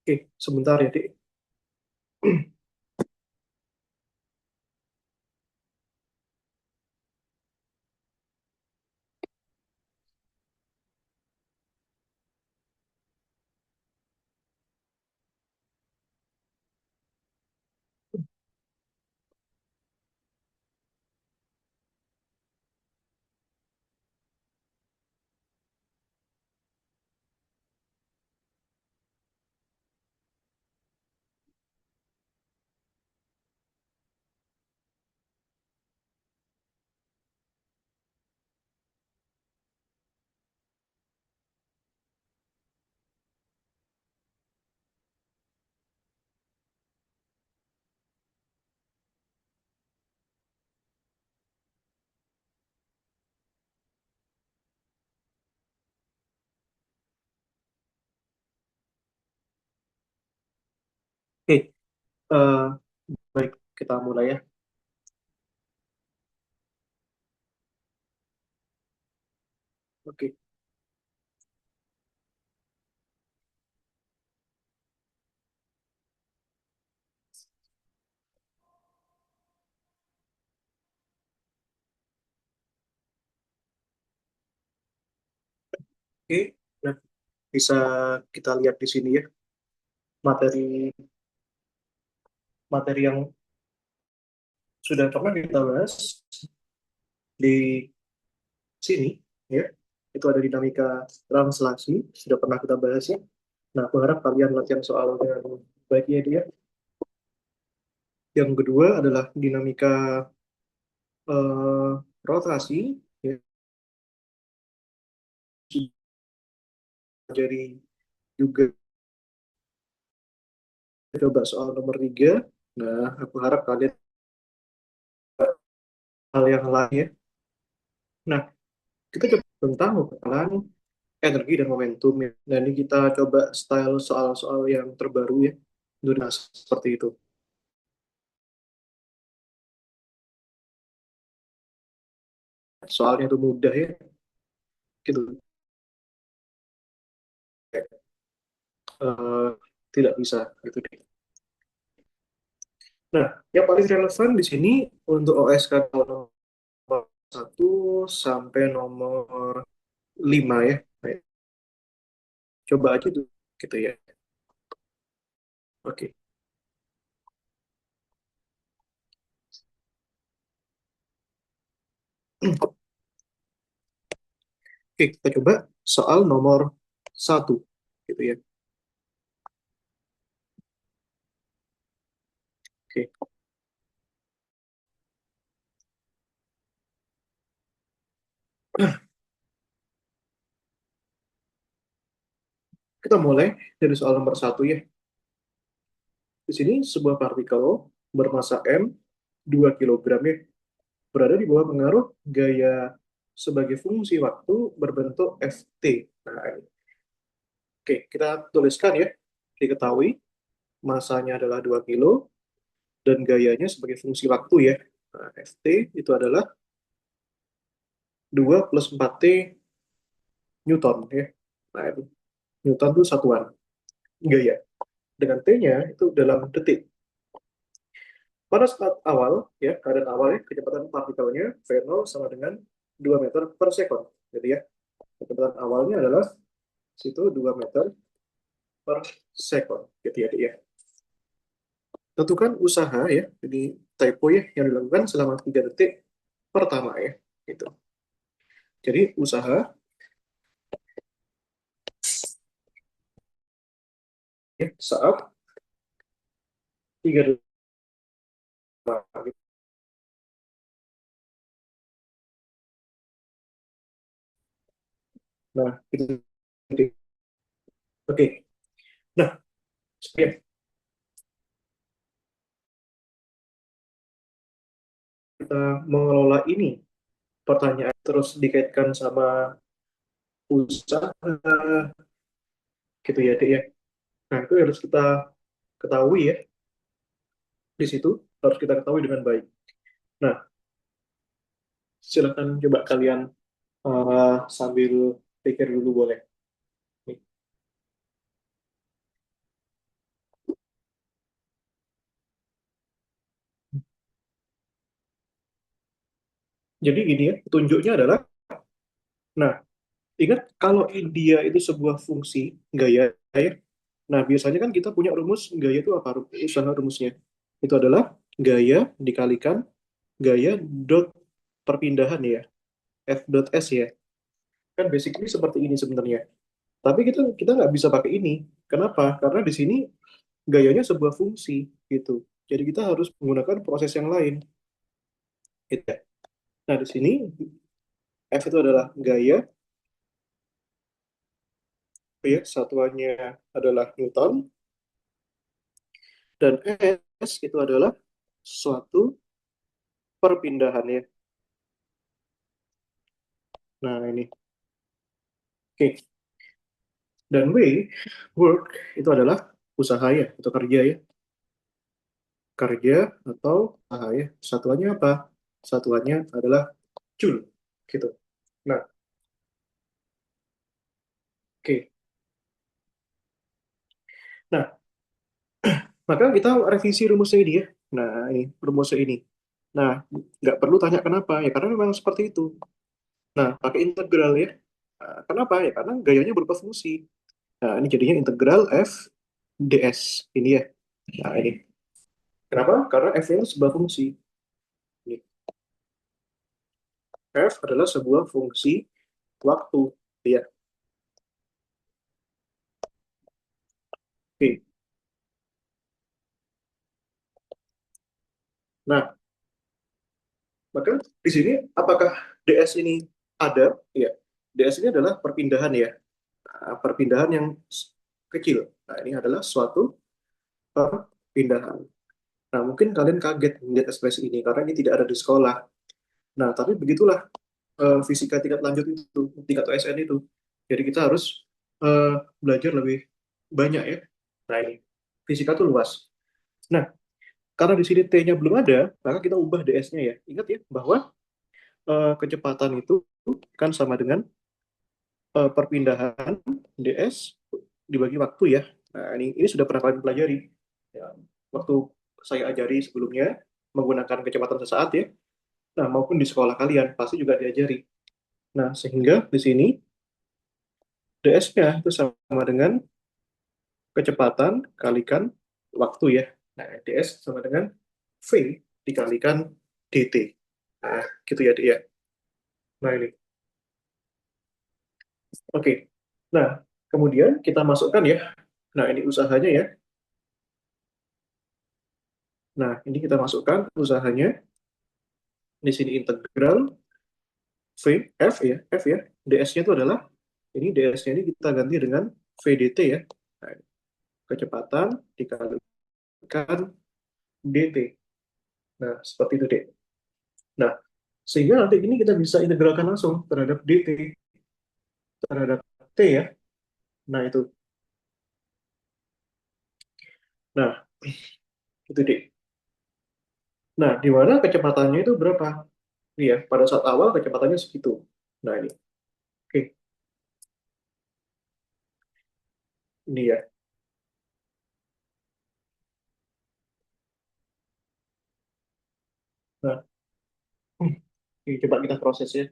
Oke, sebentar ya, Dik. Oke, eh, baik, kita mulai ya. Oke, oke. Nah, bisa kita lihat di sini ya, materi materi yang sudah pernah kita bahas di sini ya. Itu ada dinamika translasi, sudah pernah kita bahas ya. Nah, aku harap kalian latihan soal dengan baiknya dia. Yang kedua adalah dinamika rotasi, ya. Jadi juga coba soal nomor tiga. Nah, aku harap kalian hal yang lain ya. Nah, kita coba tentang ukuran energi dan momentum ya. Nah, ini kita coba style soal-soal yang terbaru ya. Nah, seperti itu. Soalnya itu mudah ya, gitu. Eh, tidak bisa gitu deh. Nah, yang paling relevan di sini untuk OSK nomor 1 sampai nomor 5 ya. Nah, coba aja tuh gitu ya. Oke. Oke, kita coba soal nomor 1 gitu ya. Oke. Kita mulai dari soal nomor 1 ya. Di sini sebuah partikel bermasa M 2 kilogram ya, berada di bawah pengaruh gaya sebagai fungsi waktu berbentuk Ft. Nah, ini. Oke, kita tuliskan ya. Diketahui masanya adalah 2 kilo dan gayanya sebagai fungsi waktu ya. Nah, Ft itu adalah 2 plus 4T Newton ya. Nah, itu. Newton itu satuan gaya. Dengan T-nya itu dalam detik. Pada saat awal, ya, keadaan awal ya, kecepatan partikelnya V0 sama dengan 2 meter per sekon. Jadi ya, kecepatan awalnya adalah situ 2 meter per sekon. Gitu ya, ya. Tentukan usaha ya, jadi typo ya, yang dilakukan selama 3 detik pertama ya. Gitu. Jadi usaha ya, saat 3 detik pertama. Nah, itu. Oke. Nah, supaya kita mengelola ini, pertanyaan terus dikaitkan sama usaha gitu ya, Dek ya. Nah, itu harus kita ketahui ya, di situ harus kita ketahui dengan baik. Nah, silakan coba kalian sambil pikir dulu boleh. Nih. Jadi gini ya, petunjuknya adalah, nah, ingat kalau dia itu sebuah fungsi gaya ya. Nah, biasanya kan kita punya rumus gaya itu apa? Usaha rumusnya. Itu adalah gaya dikalikan gaya dot perpindahan ya, f dot s ya. Kan basically seperti ini sebenarnya. Tapi kita kita nggak bisa pakai ini. Kenapa? Karena di sini gayanya sebuah fungsi gitu. Jadi kita harus menggunakan proses yang lain. Gitu ya. Nah, di sini f itu adalah gaya, ya, satuannya adalah Newton, dan s itu adalah suatu perpindahan ya. Nah, ini. Oke. Dan work, itu adalah usaha ya, atau kerja ya. Kerja atau usaha ya. Satuannya apa? Satuannya adalah Joule. Gitu. Nah, oke. Nah, maka kita revisi rumusnya ini ya. Nah, ini rumusnya ini. Nah, nggak perlu tanya kenapa ya, karena memang seperti itu. Nah, pakai integral ya. Nah, kenapa ya? Karena gayanya berupa fungsi. Nah, ini jadinya integral f ds ini ya. Nah, ini. Kenapa? Karena f itu sebuah fungsi. Ini. F adalah sebuah fungsi waktu. Ya. Oke. Nah, maka di sini apakah ds ini ada? Ya. Ds ini adalah perpindahan ya. Nah, perpindahan yang kecil. Nah, ini adalah suatu perpindahan. Nah, mungkin kalian kaget melihat ekspresi ini karena ini tidak ada di sekolah. Nah, tapi begitulah fisika tingkat lanjut itu, tingkat OSN itu. Jadi kita harus belajar lebih banyak ya. Nah, ini fisika itu luas. Nah, karena di sini T-nya belum ada, maka kita ubah ds-nya ya. Ingat ya bahwa kecepatan itu kan sama dengan perpindahan ds dibagi waktu ya. Nah, ini sudah pernah kalian pelajari. Ya, waktu saya ajari sebelumnya menggunakan kecepatan sesaat ya. Nah, maupun di sekolah kalian pasti juga diajari. Nah, sehingga di sini ds-nya itu sama dengan kecepatan kalikan waktu ya. Nah, ds sama dengan v dikalikan dt. Nah, gitu ya, Dik, ya. Nah, ini. Oke. Nah, kemudian kita masukkan ya. Nah, ini usahanya ya. Nah, ini kita masukkan usahanya. Di sini integral v, f ya, f ya. ds-nya itu adalah, ini ds-nya ini kita ganti dengan vdt ya. Nah, kecepatan dikalikan dt. Nah, seperti itu, Dek. Nah, sehingga nanti ini kita bisa integralkan langsung terhadap dt, terhadap t ya. Nah, itu. Nah, itu, Dek. Nah, di mana kecepatannya itu berapa? Iya, pada saat awal kecepatannya segitu. Nah, ini. Oke, ini ya. Nah, oke, coba kita proses ya.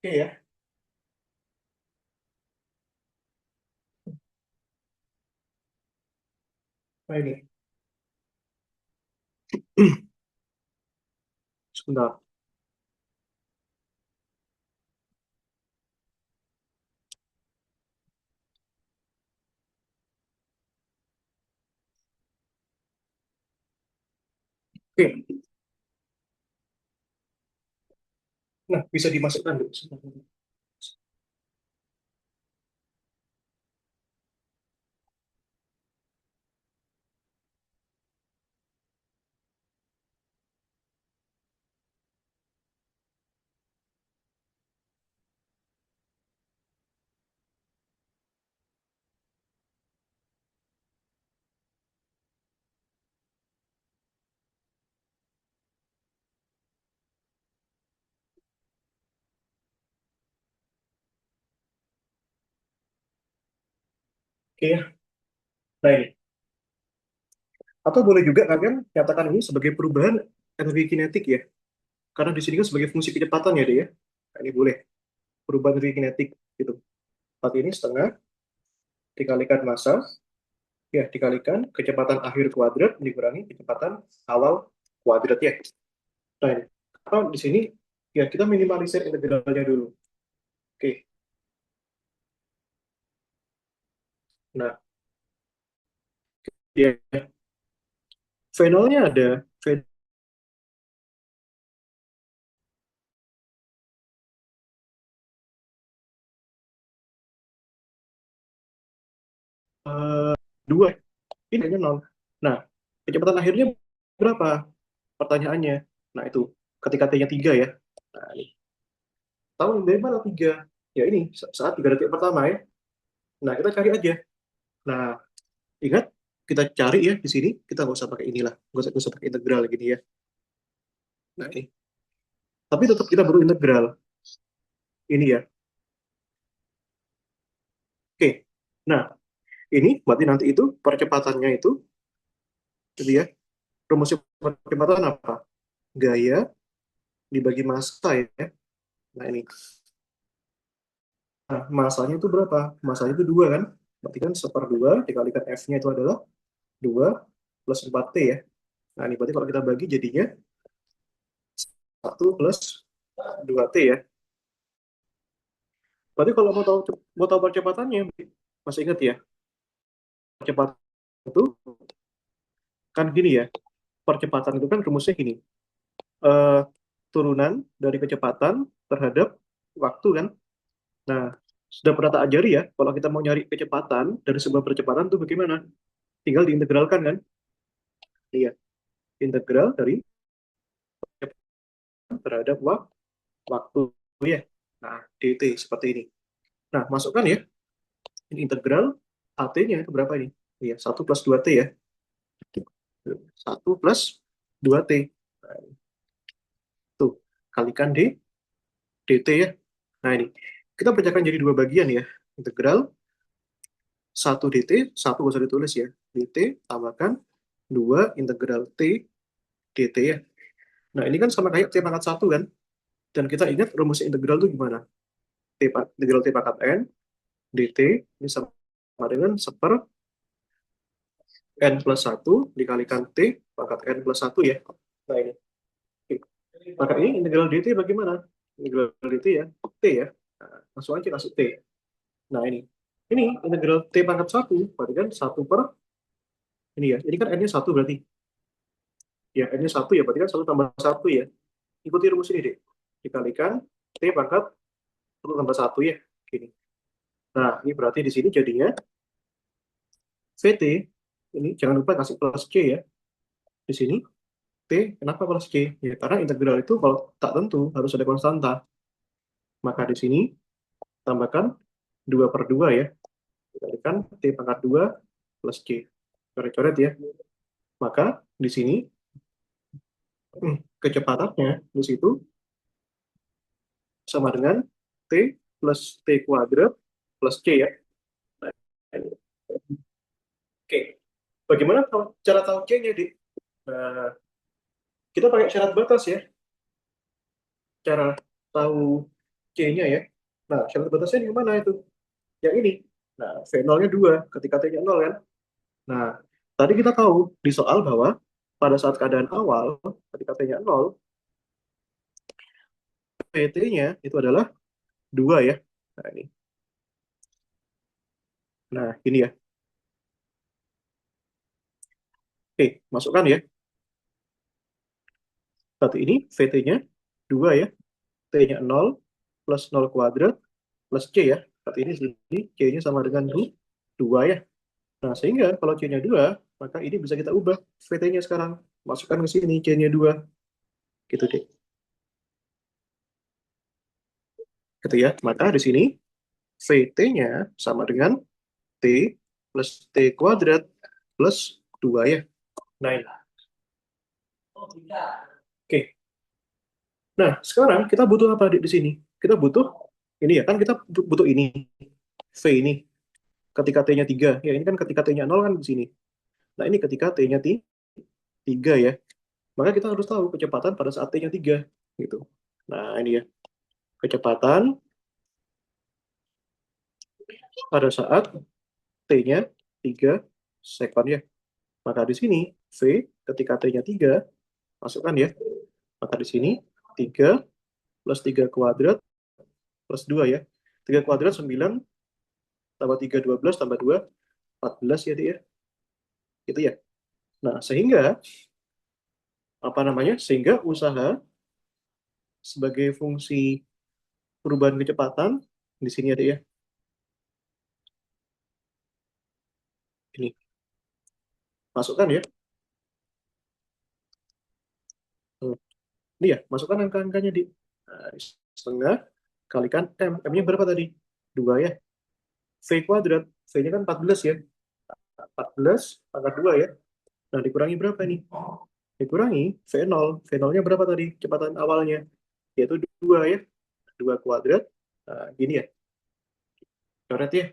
Oke ya. Nah, ini. Sebentar. Oke. Nah, bisa dimasukkan dulu. Oke ya. Nah ini. Atau boleh juga kalian nyatakan ini sebagai perubahan energi kinetik ya. Karena di sini kan sebagai fungsi kecepatan ya, deh ya. Nah, ini boleh perubahan energi kinetik gitu. Berarti ini setengah dikalikan massa, ya dikalikan kecepatan akhir kuadrat dikurangi kecepatan awal kuadrat ya. Nah ini. Atau di sini ya kita minimalisir integralnya dulu. Oke. Nah, ya V0-nya ada V dua, ini hanya nol. Nah, kecepatan akhirnya berapa? Pertanyaannya. Nah, itu ketika T-nya 3 ya. Nah, ini. Tahu dari mana 3? Ya ini, saat 3 detik pertama ya. Nah, kita cari aja. Nah, ingat, kita cari ya di sini. Kita nggak usah pakai inilah. Nggak usah pakai integral gini ya. Nah, ini. Tapi tetap kita perlu integral. Ini ya. Oke. Nah, ini berarti nanti itu percepatannya itu, jadi ya, rumusnya percepatan apa? Gaya dibagi massa ya. Nah, ini. Nah, masanya itu berapa? Masanya itu 2 kan? Berarti kan 1/2 dikalikan F-nya itu adalah 2 plus 4T ya. Nah, ini berarti kalau kita bagi jadinya 1 plus 2T ya. Berarti kalau mau tahu percepatannya, masih ingat ya? Percepatan itu kan gini ya. Percepatan itu kan rumusnya gini. Eh, turunan dari kecepatan terhadap waktu kan. Nah, sudah pernah tak ajari ya, kalau kita mau nyari kecepatan dari sebuah percepatan itu bagaimana? Tinggal diintegralkan kan? Iya, integral dari terhadap waktu ya. Nah, dt seperti ini. Nah, masukkan ya, ini integral AT-nya itu berapa ini? Iya, 1 plus 2T ya. 1 plus 2T. Nah, tuh, kalikan dt ya. Nah, ini. Kita pecahkan jadi dua bagian ya. Integral 1 dt, 1 nggak usah ditulis ya. Dt tambahkan 2 integral T dt ya. Nah, ini kan sama kayak T pangkat 1 kan? Dan kita ingat rumus integral itu gimana? Integral T pangkat N, dt, ini sama dengan 1 N plus 1 dikalikan T pangkat N plus 1 ya. Nah, ini. Oke. Maka ini integral dt bagaimana? Integral dt ya, T ya. Nah, langsung aja kasih T. Nah, ini. Ini integral T pangkat 1, berarti kan 1 per, ini ya. Ini kan N-nya 1 berarti. Ya, N-nya 1 ya, berarti kan 1 tambah 1 ya. Ikuti rumus ini, deh. Dikalikan T pangkat 1 tambah 1 ya. Gini. Nah, ini berarti di sini jadinya VT, ini jangan lupa kasih plus C ya. Di sini T, kenapa plus C? Ya, karena integral itu kalau tak tentu harus ada konstanta. Maka di sini tambahkan 2 per 2 ya. Dikalikan T pangkat 2 plus C. Coret-coret ya. Maka di sini kecepatannya di situ sama dengan T plus T kuadrat plus C ya. Nah, oke. Bagaimana cara tahu C-nya, Dik? Nah, kita pakai syarat batas ya. Cara tahu C-nya ya. Nah, syarat batasnya di mana itu? Yang ini. Nah, V0-nya 2 ketika T-nya 0 kan. Nah, tadi kita tahu di soal bahwa pada saat keadaan awal, ketika T-nya 0, PT-nya itu adalah 2 ya. Nah, ini. Nah, ini ya. Oke, masukkan ya. Berarti ini VT-nya 2 ya. T-nya 0 plus 0 kuadrat plus C ya. Berarti ini sini C-nya sama dengan 2 ya. Nah, sehingga kalau C-nya 2, maka ini bisa kita ubah VT-nya sekarang. Masukkan ke sini C-nya 2. Gitu deh. Gitu ya. Maka di sini VT-nya sama dengan T plus T kuadrat plus 2 ya. Nah, ini. Oke. Nah, sekarang kita butuh apa di sini? Kita butuh ini ya, kan kita butuh ini. V ini. ketika T-nya 3. Ya, ini kan ketika T-nya 0 kan di sini. Nah, ini ketika T-nya 3 ya. Maka kita harus tahu kecepatan pada saat T-nya 3 gitu. Nah, ini ya. Kecepatan pada saat T-nya 3 sekon ya. Maka di sini V ketika T-nya 3, masukkan ya. Maka di sini 3 plus 3 kuadrat plus 2 ya. 3 kuadrat 9, tambah 3 12, tambah 2 14 ya, Dik ya. Gitu ya. Nah, sehingga apa namanya? Sehingga usaha sebagai fungsi perubahan kecepatan di sini ada ya. Ini masukkan ya. Hmm. Ini ya, masukkan angka-angkanya di setengah kalikan M. M-nya berapa tadi? 2 ya. V kuadrat. V-nya kan 14 ya. 14 pangkat 2 ya. Nah, dikurangi berapa nih? Dikurangi V0. V0-nya berapa tadi? Kecepatan awalnya. Yaitu 2 ya. 2 kuadrat. Nah, gini ya. Coret ya.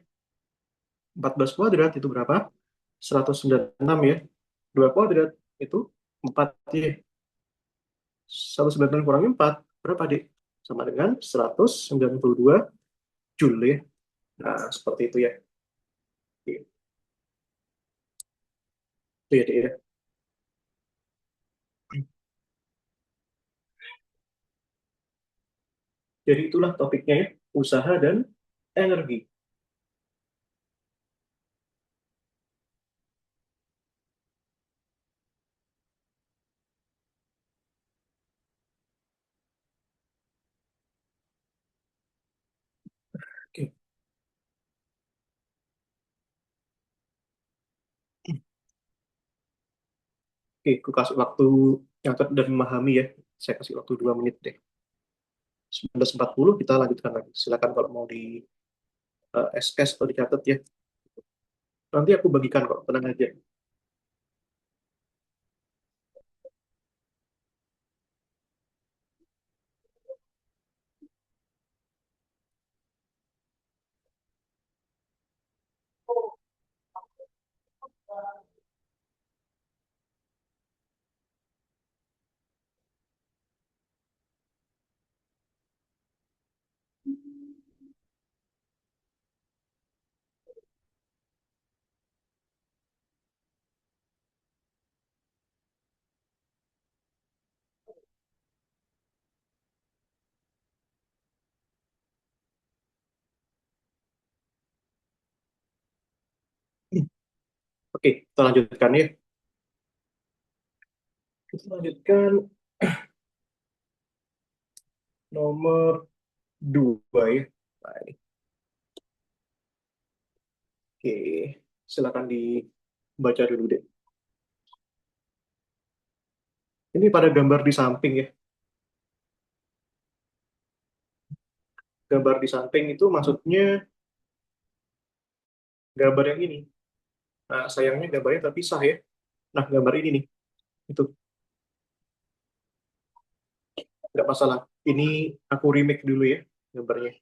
14 kuadrat itu berapa? 196 ya. 2 kuadrat itu 4 ya. 196 kurangi 4 berapa, Dik? Sama dengan 192 Joule ya. Nah, seperti itu ya. Itu ya, Dik ya. Jadi itulah topiknya ya, usaha dan energi. Oke, oke, aku kasih waktu nyatet dan memahami ya. Saya kasih waktu 2 menit deh. 19.40 kita lanjutkan lagi. Silakan kalau mau di SS atau dicatat ya. Nanti aku bagikan kok, tenang aja. Oke, kita lanjutkan ya. Kita lanjutkan nomor 2 ya. Nah, ini. Oke, silakan dibaca dulu deh. Ini pada gambar di samping ya. Gambar di samping itu maksudnya gambar yang ini. Nah, sayangnya gambarnya terpisah ya. Nah, gambar ini nih, itu nggak masalah. Ini aku remake dulu ya gambarnya.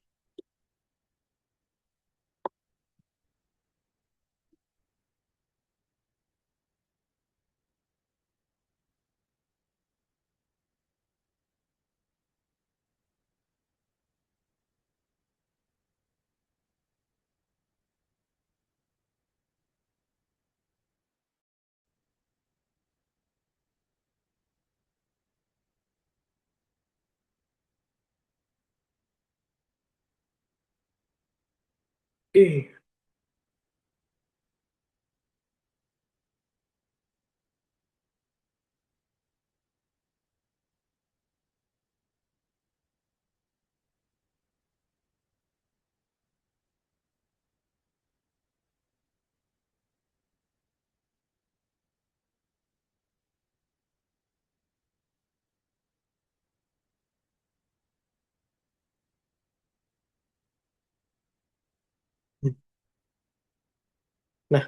Oke, nah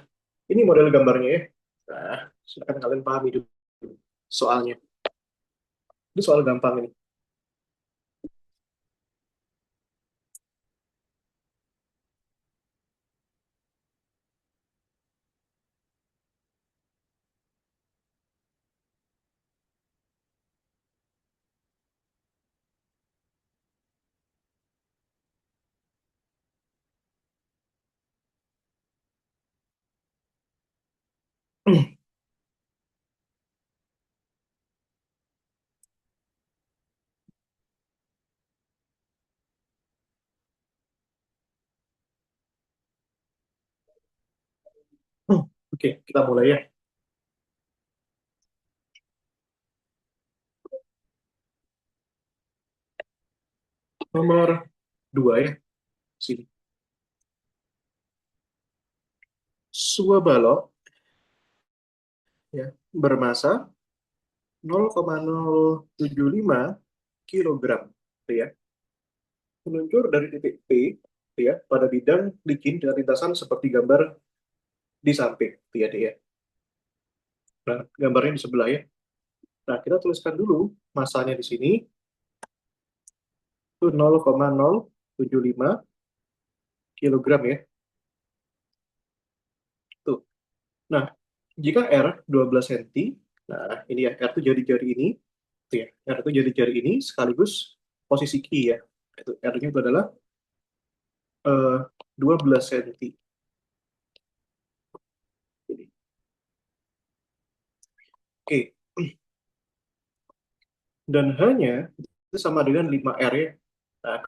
ini model gambarnya ya. Nah, silakan kalian pahami dulu soalnya. Ini soal gampang ini. Oke, kita mulai ya. Nomor 2 ya, sini. Sebuah balok ya bermasa 0,075 kilogram ya, meluncur dari titik P ya pada bidang licin dengan lintasan seperti gambar di samping ya deh ya. Nah, gambarnya di sebelah ya. Nah, kita tuliskan dulu masanya di sini itu 0,075 kilogram ya. Tuh. Nah, jika R 12 cm, nah ini ya, R itu jari-jari ini, tuh ya, R itu jari-jari ini sekaligus posisi key ya. Itu R-nya itu adalah 12 cm. Oke, dan hanya itu sama dengan 5R ya. Nah,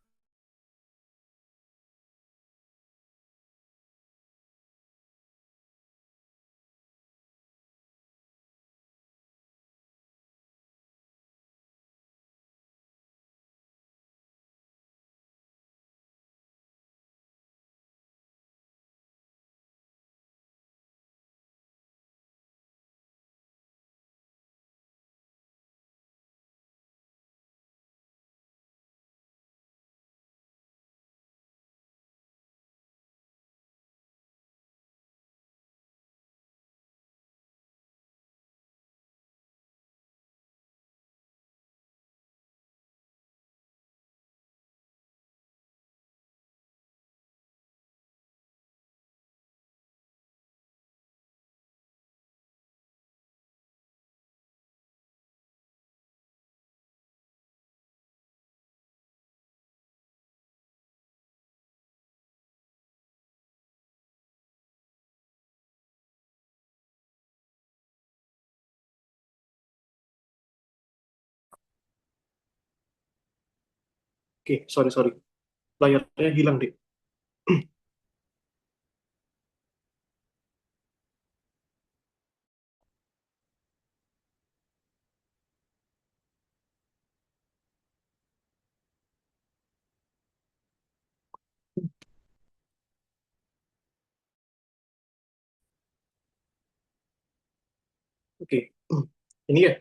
oke, sorry, sorry. Layarnya hilang deh. Oke, ini ya.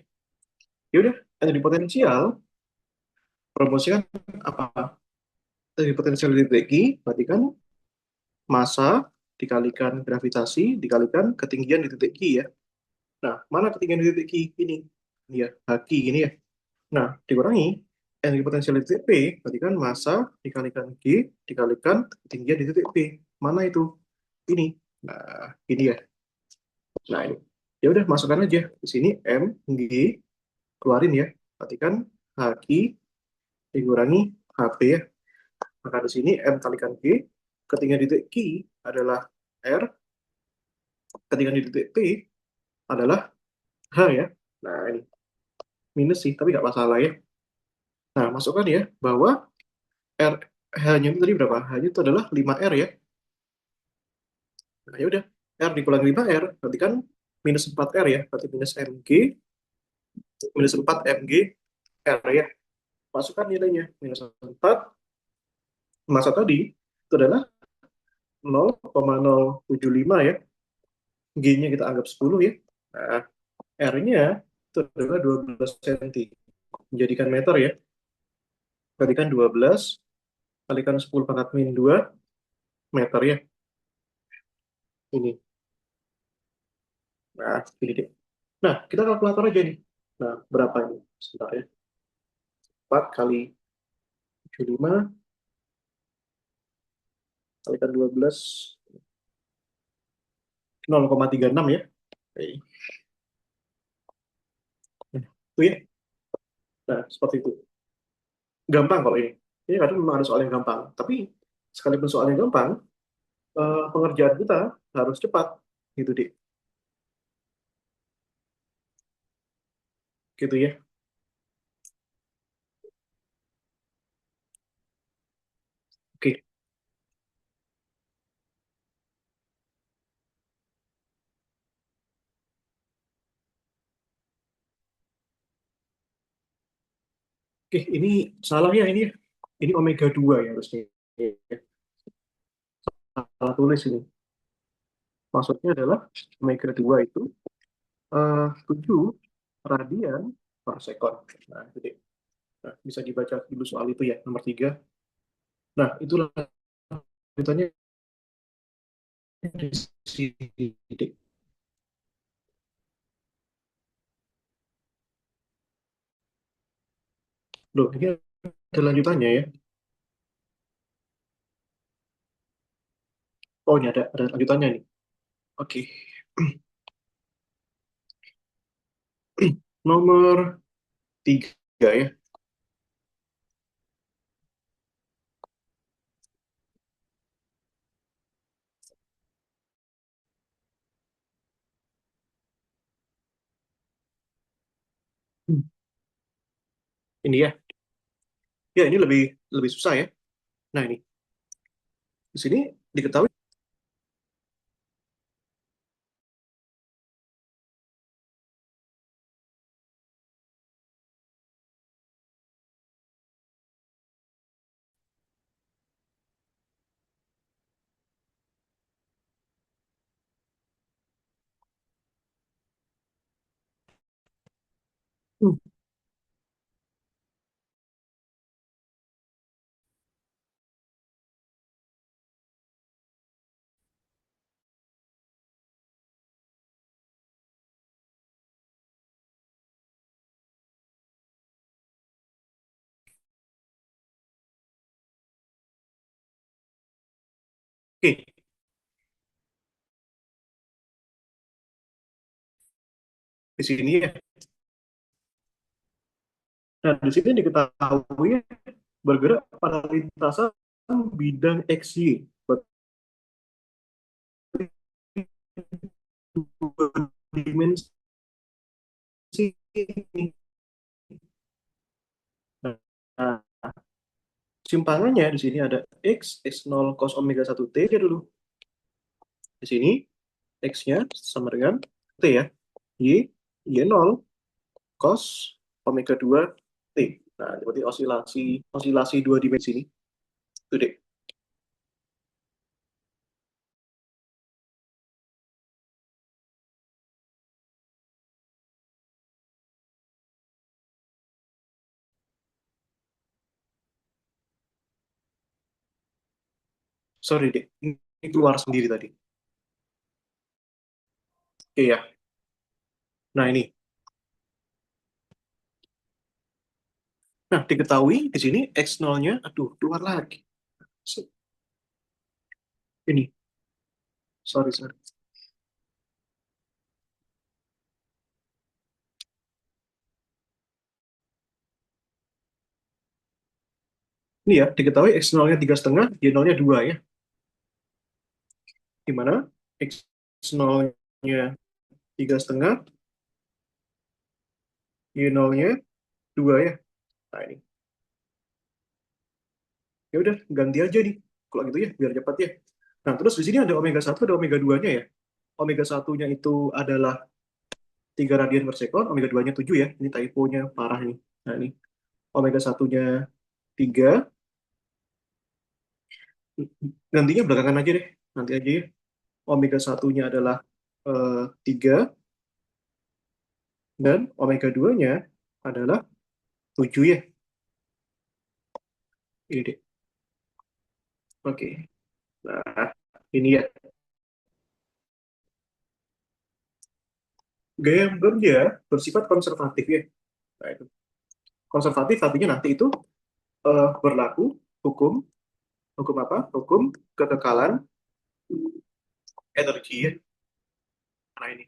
Ya udah, energi potensial, promosikan apa? Energi potensial di titik Q, berarti kan massa dikalikan gravitasi dikalikan ketinggian di titik Q ya. Nah, mana ketinggian di titik Q ini? Ini ya, Hq ini ya. Nah, dikurangi energi potensial di titik P, berarti kan massa dikalikan G dikalikan ketinggian di titik P. Mana itu? Ini. Nah, ini ya. Nah, ini. Ya udah masukkan aja di sini M G, keluarin ya. Berarti kan Hq dikurangi HP ya. Maka di sini M kalikan G, ketinggian di titik Q adalah R, ketinggian di titik P adalah H ya. Nah, ini minus sih, tapi nggak masalah ya. Nah, masukkan ya bahwa R H-nya itu tadi berapa? H-nya itu adalah 5R ya. Nah, ya udah. R dikurangi 5R, berarti kan minus 4R ya. Berarti minus MG, minus 4 MG R ya. Masukkan nilainya. Minus 4, masa tadi itu adalah 0,075 ya. G-nya kita anggap 10 ya. Nah, R-nya itu adalah 12 cm. Menjadikan meter ya. Berarti kan 12 kalikan 10 pangkat min 2 meter ya. Ini. Nah, ini deh. Nah, kita kalkulator aja nih. Nah, berapa ini? Sebentar ya. 4 kali 75 kalikan 12, 0,36 ya. Oke. Nah, itu ya. Nah, seperti itu. Gampang kalau ini. Ini kadang memang ada soal yang gampang. Tapi, sekalipun soalnya gampang, pengerjaan kita harus cepat. Gitu, Dik. gitu ya. Oke, oke, ini salah ya ini ya. Ini omega 2 ya harusnya. Salah tulis ini. Maksudnya adalah omega 2 itu 7 radian per sekon. Nah, jadi nah, bisa dibaca dulu soal itu ya, nomor 3. Nah, itulah lanjutannya di sini. Loh, ini ada lanjutannya ya. Oh, ini ada lanjutannya nih. Oke. Nomor 3 ya. Hmm. Ini ya. Ya, ini lebih lebih susah ya. Nah, ini di sini diketahui. Hmm. Oke, di sini ya. Nah, di sini diketahui bergerak pada lintasan bidang XY. Berarti dua dimensi ini. Nah, simpangannya di sini ada X0 cos omega 1T aja dulu. Di sini X-nya sama dengan T ya. Y, Y0 cos omega 2 T. Nah, berarti osilasi osilasi dua dimensi ini. Itu deh. Sorry deh, ini keluar sendiri tadi. Oke ya. Nah, ini. Nah, diketahui di sini X0-nya, aduh, keluar lagi. Ini, sorry, sorry. Ini ya, diketahui X0-nya 3,5, Y0-nya 2 ya. Di mana X0-nya 3,5, Y0-nya 2 ya. Nah, ini. Ya udah, ganti aja nih. Kalau gitu ya, biar cepat ya. Nah, terus di sini ada omega 1, ada omega 2-nya ya. Omega 1-nya itu adalah 3 radian per sekon, omega 2-nya 7 ya. Ini typo-nya parah ini. Nah, ini. Omega 1-nya 3, gantinya belakangan aja deh. Nanti aja ya. Omega 1-nya adalah 3, dan omega 2-nya adalah 7 ya. Ini deh. Oke. Nah, ini ya. Gaya bekerja bersifat konservatif ya. Nah, itu. Konservatif artinya nanti itu berlaku hukum, hukum apa? Hukum kekekalan energi ya. Nah, ini.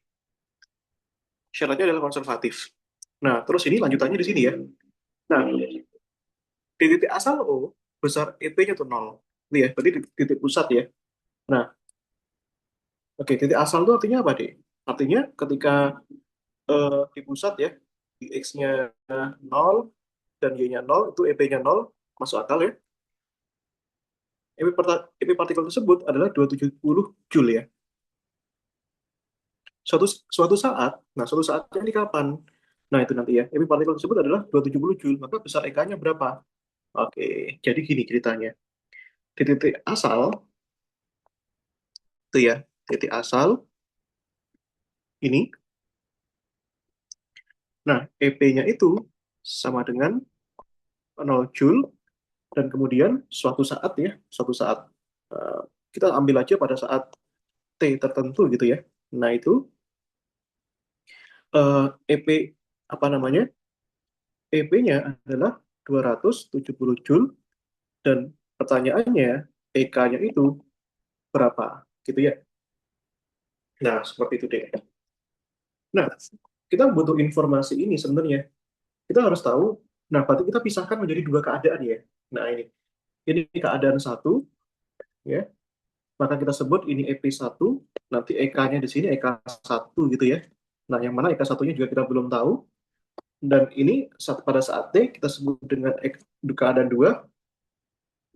Syaratnya adalah konservatif. Nah, terus ini lanjutannya di sini ya. Nah, di titik asal O, besar EP-nya tuh nol. Itu ya, berarti di titik pusat ya. Nah, oke, titik asal itu artinya apa, deh? Artinya ketika di pusat ya, X-nya 0 dan Y-nya 0, itu EP-nya 0, masuk akal ya. EP partikel tersebut adalah 270 Joule ya. Suatu suatu saat, nah suatu saatnya ini kapan? Nah itu nanti ya, EP partikel tersebut adalah 270 Joule, maka besar EK-nya berapa? Oke, jadi gini ceritanya. Di titik asal, itu ya, titik asal ini, nah EP-nya itu sama dengan 0 Joule, dan kemudian suatu saat ya, suatu saat, eh, kita ambil aja pada saat T tertentu gitu ya. Nah itu EP apa namanya? EP-nya adalah 270 Joule dan pertanyaannya EK-nya itu berapa gitu ya. Nah, seperti itu deh. Nah, kita butuh informasi ini sebenarnya. Kita harus tahu, nah berarti kita pisahkan menjadi dua keadaan ya. Nah, ini keadaan satu ya. Maka kita sebut ini EP1, nanti EK-nya di sini EK1 gitu ya. Nah, yang mana EK1-nya juga kita belum tahu. Dan ini pada saat T kita sebut dengan keadaan 2,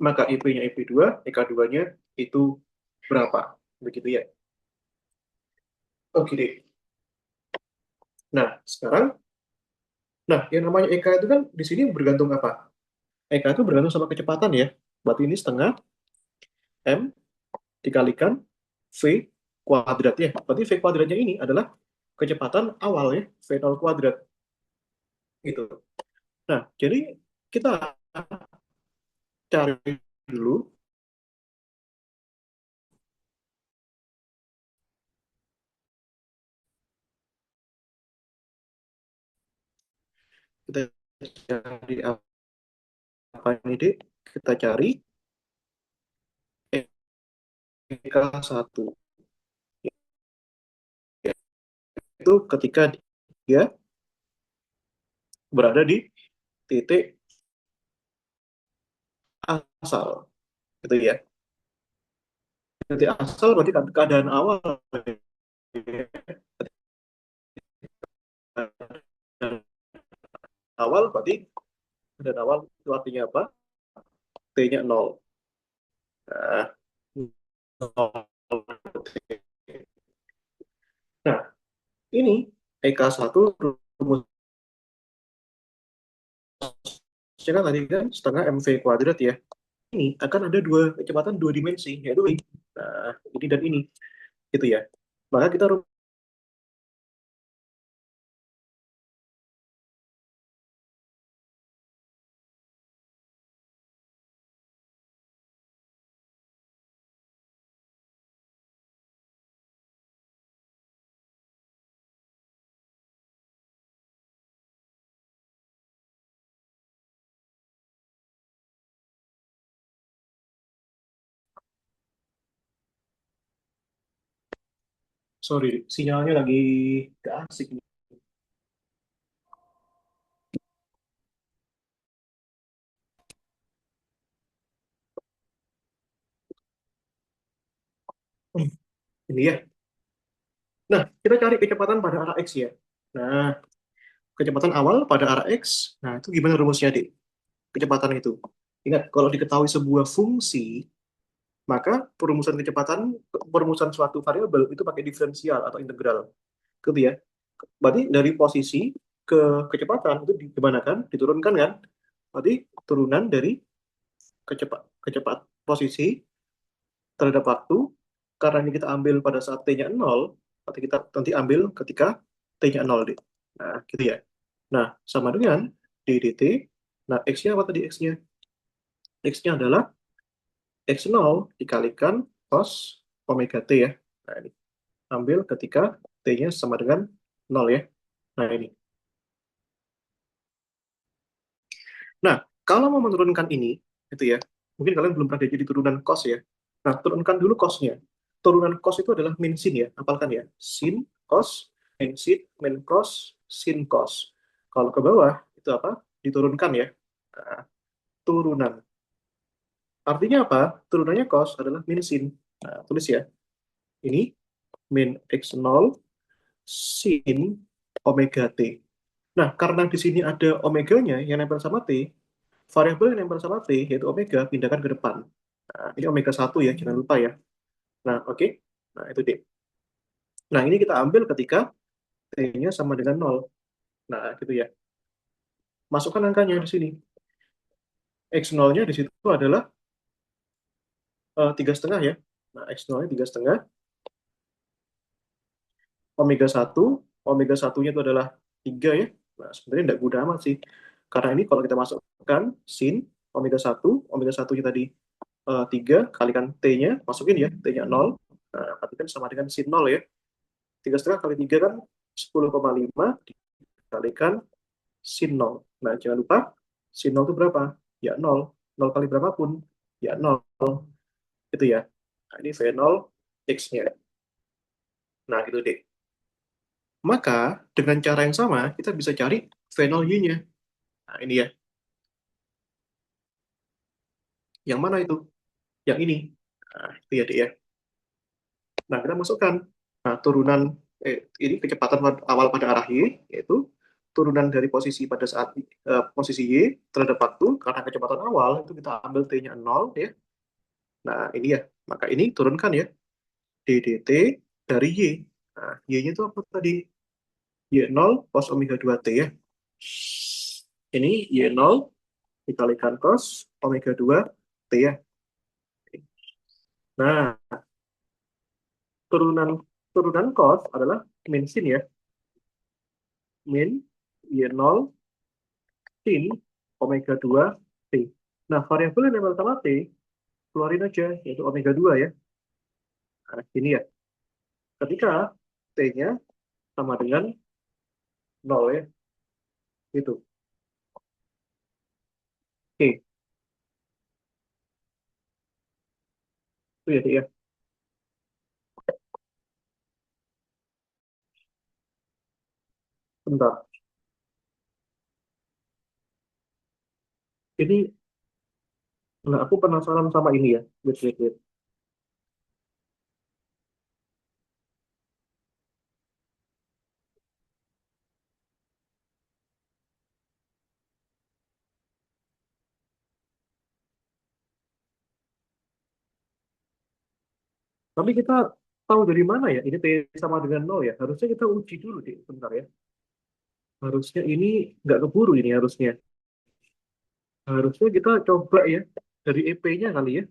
maka EP-nya EP2, EK2-nya itu berapa? Begitu ya. Oke deh. Nah, sekarang, nah yang namanya EK itu kan di sini bergantung apa? EK itu bergantung sama kecepatan ya. Berarti ini setengah M dikalikan V kuadrat ya. Berarti V kuadratnya ini adalah kecepatan awal ya, V0 kuadrat. Gitu. Nah, jadi kita cari dulu, kita cari apa ini, Dek? Kita cari EK1. Itu ketika dia berada di titik asal gitu ya. Titik asal berarti keadaan awal. Keadaan awal berarti keadaan awal itu artinya apa? T-nya 0. Nah, 0. Nah, ini EK1 rumusnya kan tadi kan setengah MV kuadrat ya. Ini akan ada dua kecepatan dua dimensi, yaitu ini. Nah, ini dan ini gitu ya. Maka kita sorry, sinyalnya lagi gak asik nih. Ini ya. Nah, kita cari kecepatan pada arah X ya. Nah, kecepatan awal pada arah X. Nah, itu gimana rumusnya, Dik? Kecepatan itu. Ingat, kalau diketahui sebuah fungsi, maka perumusan suatu variabel itu pakai diferensial atau integral. Gitu ya. Berarti dari posisi ke kecepatan itu gimana kan? Diturunkan kan? Berarti turunan dari kecepat posisi terhadap waktu, karena ini kita ambil pada saat T-nya 0, berarti kita nanti ambil ketika T-nya 0 deh. Nah, gitu ya. Nah, sama dengan d dt. Nah, X-nya apa tadi X-nya? X-nya adalah X0 dikalikan cos omega T ya. Nah, ini. Ambil ketika T-nya sama dengan 0 ya. Nah, ini. Nah, kalau mau menurunkan ini, itu ya, mungkin kalian belum pernah jadi turunan cos ya. Nah, turunkan dulu cosnya. Turunan cos itu adalah min sin ya, apalkan ya. Sin, cos, min cos, sin cos. Kalau ke bawah, itu apa? Diturunkan ya. Nah, turunan. Artinya apa? Turunannya cos adalah min sin. Nah, tulis ya. Ini min x0 sin omega t. Nah, karena di sini ada omeganya yang nempel sama T, variabel yang nempel sama T, yaitu omega, pindahkan ke depan. Nah, ini omega 1 ya, jangan lupa ya. Nah, oke. Nah, itu D. Nah, ini kita ambil ketika T-nya sama dengan 0. Nah, gitu ya. Masukkan angkanya di sini. X0-nya di situ adalah 3,5 ya. Nah, X0-nya 3,5. Omega 1, omega satunya itu adalah 3 ya. Nah, sebenarnya tidak mudah amat sih. Karena ini kalau kita masukkan sin omega satunya tadi 3, kalikan T-nya, masukin ya, T-nya 0. Nah, berarti kan sama dengan sin 0 ya. 3,5 kali 3 kan 10,5 dikalikan sin 0. Nah, jangan lupa sin 0 itu berapa? Ya 0. 0 kali berapapun, ya 0. Itu ya. Nah, ini V0 X-nya. Nah, gitu deh. Maka dengan cara yang sama kita bisa cari V0 Y-nya. Nah, ini ya. Yang mana itu? Yang ini. Nah, itu ya, dia. Nah, kita masukkan. Nah, turunan ini kecepatan awal pada arah Y, yaitu turunan dari posisi pada saat posisi Y terhadap waktu, karena kecepatan awal itu kita ambil T-nya 0 ya. Nah, ini ya. Maka ini turunkan ya. ddt dari Y. Nah, Y-nya itu apa tadi? Y0 cos omega 2T ya. Ini Y0 dikalikan cos omega 2T ya. Nah, turunan turunan cos adalah min sin ya. Min Y0 sin omega 2T. Nah, variabel yang nempel sama T, keluarin aja, yaitu omega 2 ya. Nah, ini ya. Ketika T-nya sama dengan 0 ya. Gitu. Oke, itu ya, Dik, ya. Bentar. Ini, nah, aku penasaran sama ini ya. Wait, wait, wait. Tapi kita tahu dari mana ya? Ini T sama dengan 0 ya. Harusnya kita uji dulu, Dik. Bentar ya. Harusnya ini nggak keburu ini harusnya. Harusnya kita coba ya. Dari EP-nya kali ya.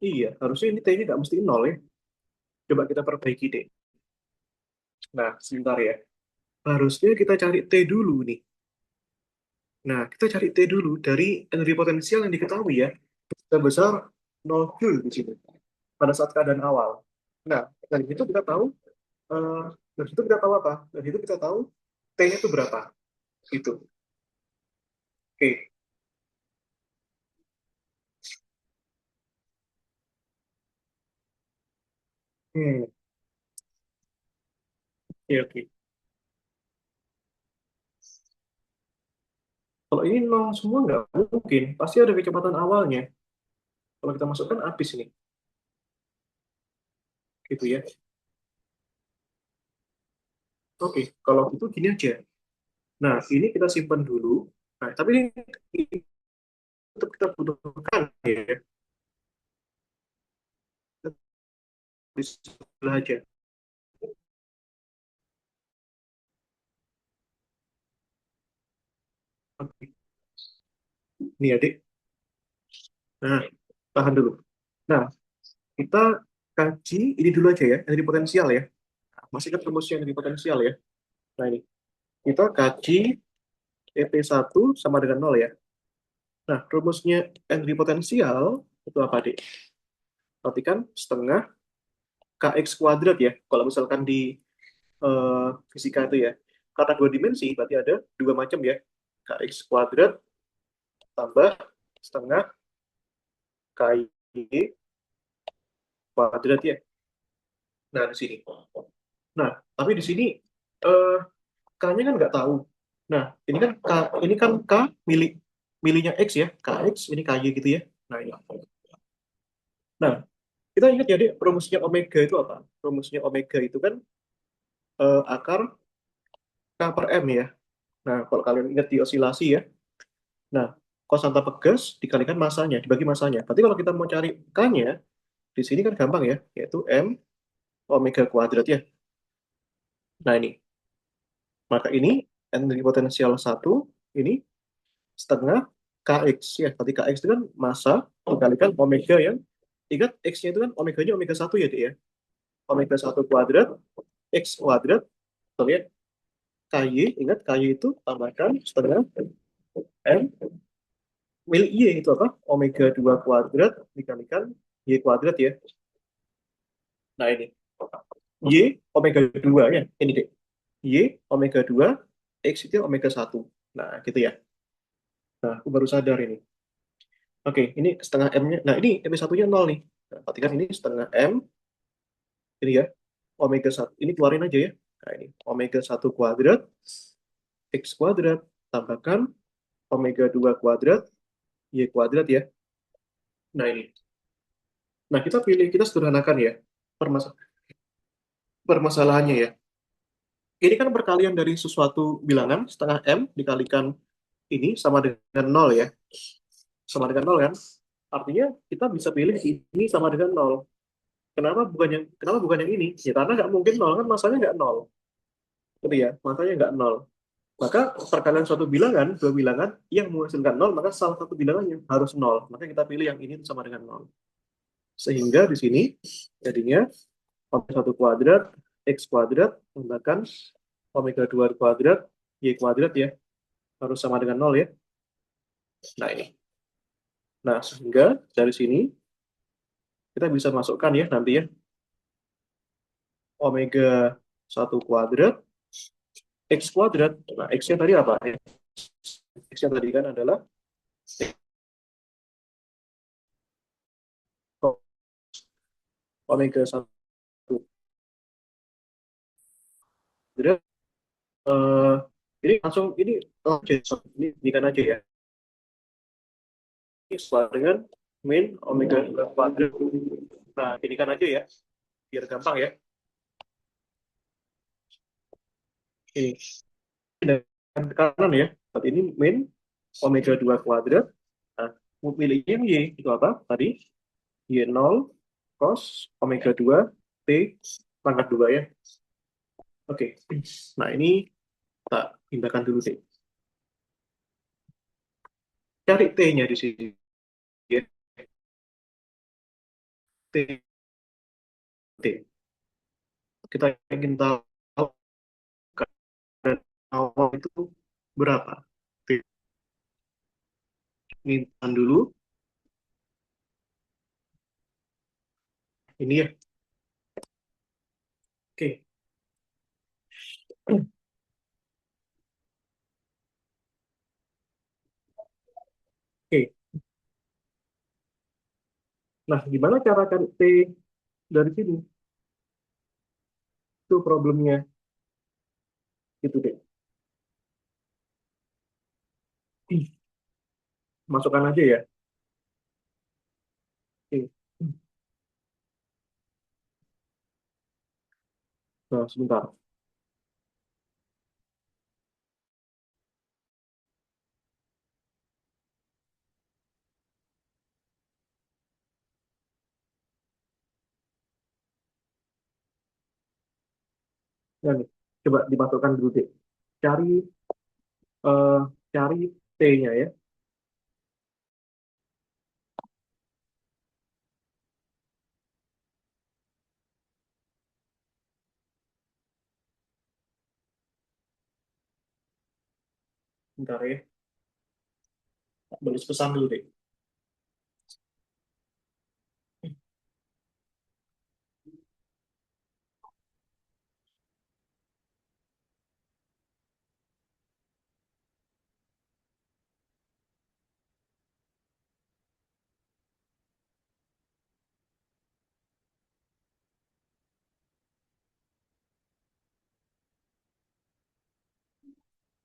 Iya, harusnya ini T-nya nggak mesti 0 ya. Coba kita perbaiki, deh. Nah, sebentar ya. Harusnya kita cari T dulu nih. Nah, kita cari T dulu dari energi potensial yang diketahui ya. Sebesar 0 Joule di sini. Pada saat keadaan awal. Nah, dari itu kita tahu, eh, dari itu kita tahu apa? Dari itu kita tahu T-nya itu berapa. Gitu. Oke. Hmm. Oke, oke. Kalau ini nol semua nggak mungkin. Pasti ada kecepatan awalnya. Kalau kita masukkan habis ini. Gitu ya. Oke, kalau gitu gini aja. Nah, ini kita simpan dulu. Nah, tapi ini tetap kita butuhkan ya. Di sebelah aja. Oke. Nih adik. Nah, tahan dulu. Nah, kita kaji ini dulu aja ya. Energi potensial ya. Masih kan rumusnya energi potensial ya. Nah, ini. Kita kaji EP1 sama dengan nol ya. Nah, rumusnya energi potensial itu apa, Dik? Berarti kan setengah kx kuadrat ya. Kalau misalkan di fisika itu ya. Karena dua dimensi, berarti ada dua macam ya. Kx kuadrat tambah setengah ky kuadrat ya. Nah, di sini. Nah, tapi di sini eh, k-nya kan nggak tahu. Nah, ini kan k milik milihnya x ya. Kx ini ky gitu ya. Nah, ini. Nah, kita ingat ya, Dek, rumusnya omega itu apa? Rumusnya omega itu kan akar per M ya. Nah, kalau kalian ingat di osilasi ya, nah, konstanta Pegas dikalikan masanya, dibagi masanya. Berarti kalau kita mau cari K-nya, di sini kan gampang ya, yaitu M omega kuadrat ya. Nah, ini. Maka ini energi potensial satu ini setengah Kx ya. Tadi Kx itu kan massa dikalikan omega yang, ingat X-nya itu kan omeganya omega satu ya, Dik ya. Omega satu kuadrat, X kuadrat, tuh ya. KY, ingat KY itu tambahkan setengah M mil Y itu apa? Omega 2 kuadrat dikalikan Y kuadrat ya. Nah ini. Y omega 2 ya. Ini deh. Y omega 2 X itu omega satu. Nah gitu ya. Nah aku baru sadar ini. Oke, ini setengah M-nya. Nah ini M satunya nol nih. Nah, perhatikan ini setengah M. Ini ya. Omega satu. Ini keluarin aja ya. Nah ini. Omega satu kuadrat. X kuadrat. Tambahkan omega 2 kuadrat. Y kuadrat ya. Nah ini. Nah kita pilih. Kita sederhanakan ya. Permas permasalahannya ya. Ini kan perkalian dari sesuatu bilangan setengah M dikalikan ini sama dengan nol ya. Sama dengan nol kan? Artinya kita bisa pilih ini sama dengan nol. Kenapa bukan yang ini? Ya karena nggak mungkin nol kan, masanya nggak nol. Gitu ya, masanya nggak nol. Maka perkalian suatu bilangan, dua bilangan yang menghasilkan nol, maka salah satu bilangannya harus nol. Maka kita pilih yang ini sama dengan nol. Sehingga di sini jadinya omega satu kuadrat X kuadrat tambahkan omega 2 kuadrat Y kuadrat ya, harus sama dengan nol ya. Nah ini. Nah sehingga dari sini kita bisa masukkan ya nanti ya, omega satu kuadrat X kuadrat. Nah X-nya tadi apa? X-nya tadi kan adalah omega satu kuadrat. Eh, ini langsung ini oke, ini kan aja ya. Ini sama dengan min omega 2 kuadrat. Nah ini kan aja ya, biar gampang ya. Ini dan kanan ya. Saat ini min omega 2 kuadrat. Nah, pilih yang Y itu apa? Tadi Y nol cos omega 2 T pangkat 2 ya. Oke. Nah, ini tak pindahkan dulu sih. Cari T-nya di sini ya. T, T. Kita ingin tahu kadar awal itu berapa. T. Ini dulu. Ini ya. Oke. Oke. Nah, gimana cara cari T dari sini? Itu problemnya. Itu deh. Masukkan aja ya. Oke. Nah, sebentar. Nah, nih. Coba dimasukkan dulu deh. Cari eh, cari T-nya ya. Bentar ya. Balas pesan dulu deh.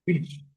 Wih,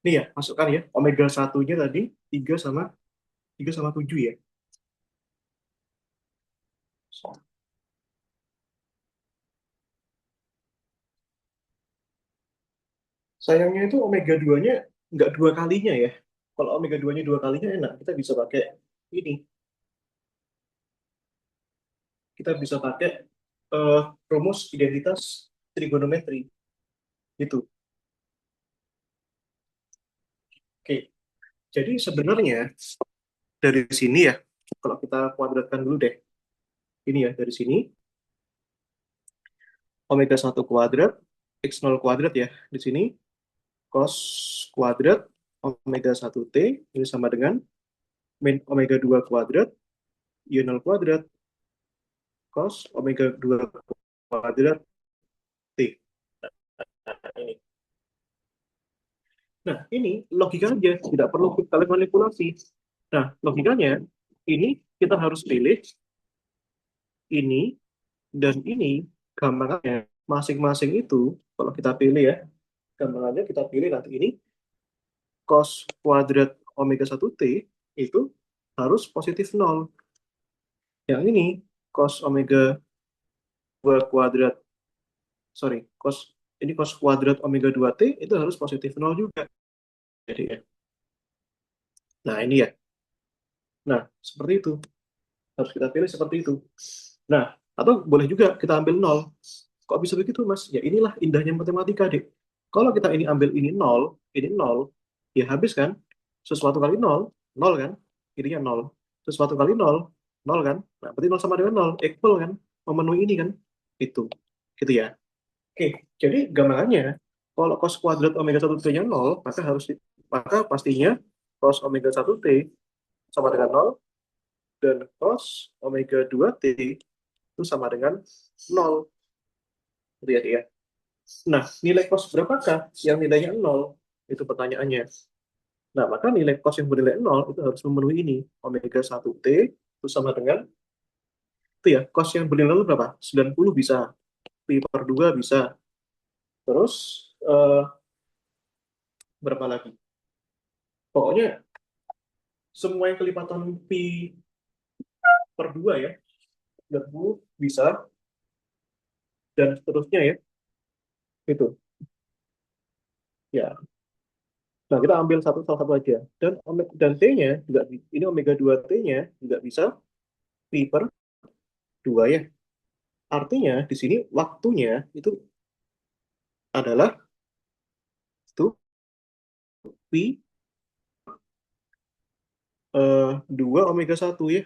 Nih ya, masukkan ya. Omega satunya tadi 3 sama 7 ya. Sayangnya itu omega 2-nya nggak dua kalinya ya. Kalau omega 2-nya dua kalinya enak, kita bisa pakai ini. Kita bisa pakai rumus identitas trigonometri gitu. Oke, jadi sebenarnya dari sini ya, kalau kita kuadratkan dulu deh. Ini ya, dari sini omega satu kuadrat, x0 kuadrat ya. Di sini cos kuadrat omega satu t ini sama dengan min omega 2 kuadrat y0 kuadrat cos omega 2 kuadrat t. Nah, ini. Nah, ini logika aja, tidak perlu kita manipulasi. Nah, logikanya ini kita harus pilih ini dan ini gambarannya masing-masing itu kalau kita pilih ya, gambarannya kita pilih nanti ini cos kuadrat omega satu t itu harus positif nol. Yang ini cos omega 2 kuadrat, sorry, ini cos kuadrat omega 2 t itu harus positif nol juga. Jadi ya. Nah, ini ya. Nah, seperti itu. Harus kita pilih seperti itu. Nah, atau boleh juga kita ambil nol. Kok bisa begitu, Mas? Ya inilah indahnya matematika, Dek. Kalau kita ini ambil ini nol, ya habis kan? Sesuatu kali nol, nol kan? Ininya nol. Sesuatu kali nol, nol kan? Nah, berarti nol sama dengan nol, equal kan? Memenuhi ini kan? Itu. Gitu ya. Oke, jadi gambarannya, kalau cos kuadrat omega satu t-nya nol, maka pastinya cos omega satu t sama dengan nol, dan cos omega 2 t itu sama dengan nol. Gitu ya, Dek, ya. Nah, nilai cos berapakah yang nilainya nol? Itu pertanyaannya. Nah, maka nilai cos yang bernilai nol itu harus memenuhi ini. Omega satu t itu sama dengan, itu ya, cos yang bernilai nol berapa? 90 bisa, pi per 2 bisa. Terus, berapa lagi? Pokoknya, semua yang kelipatan pi per 2 ya, 90 bisa, dan seterusnya ya, itu. Ya, nah kita ambil salah satu aja. Dan T-nya juga, ini omega 2 T-nya juga bisa pi per 2 ya. Artinya di sini waktunya itu adalah itu pi 2 omega satu ya.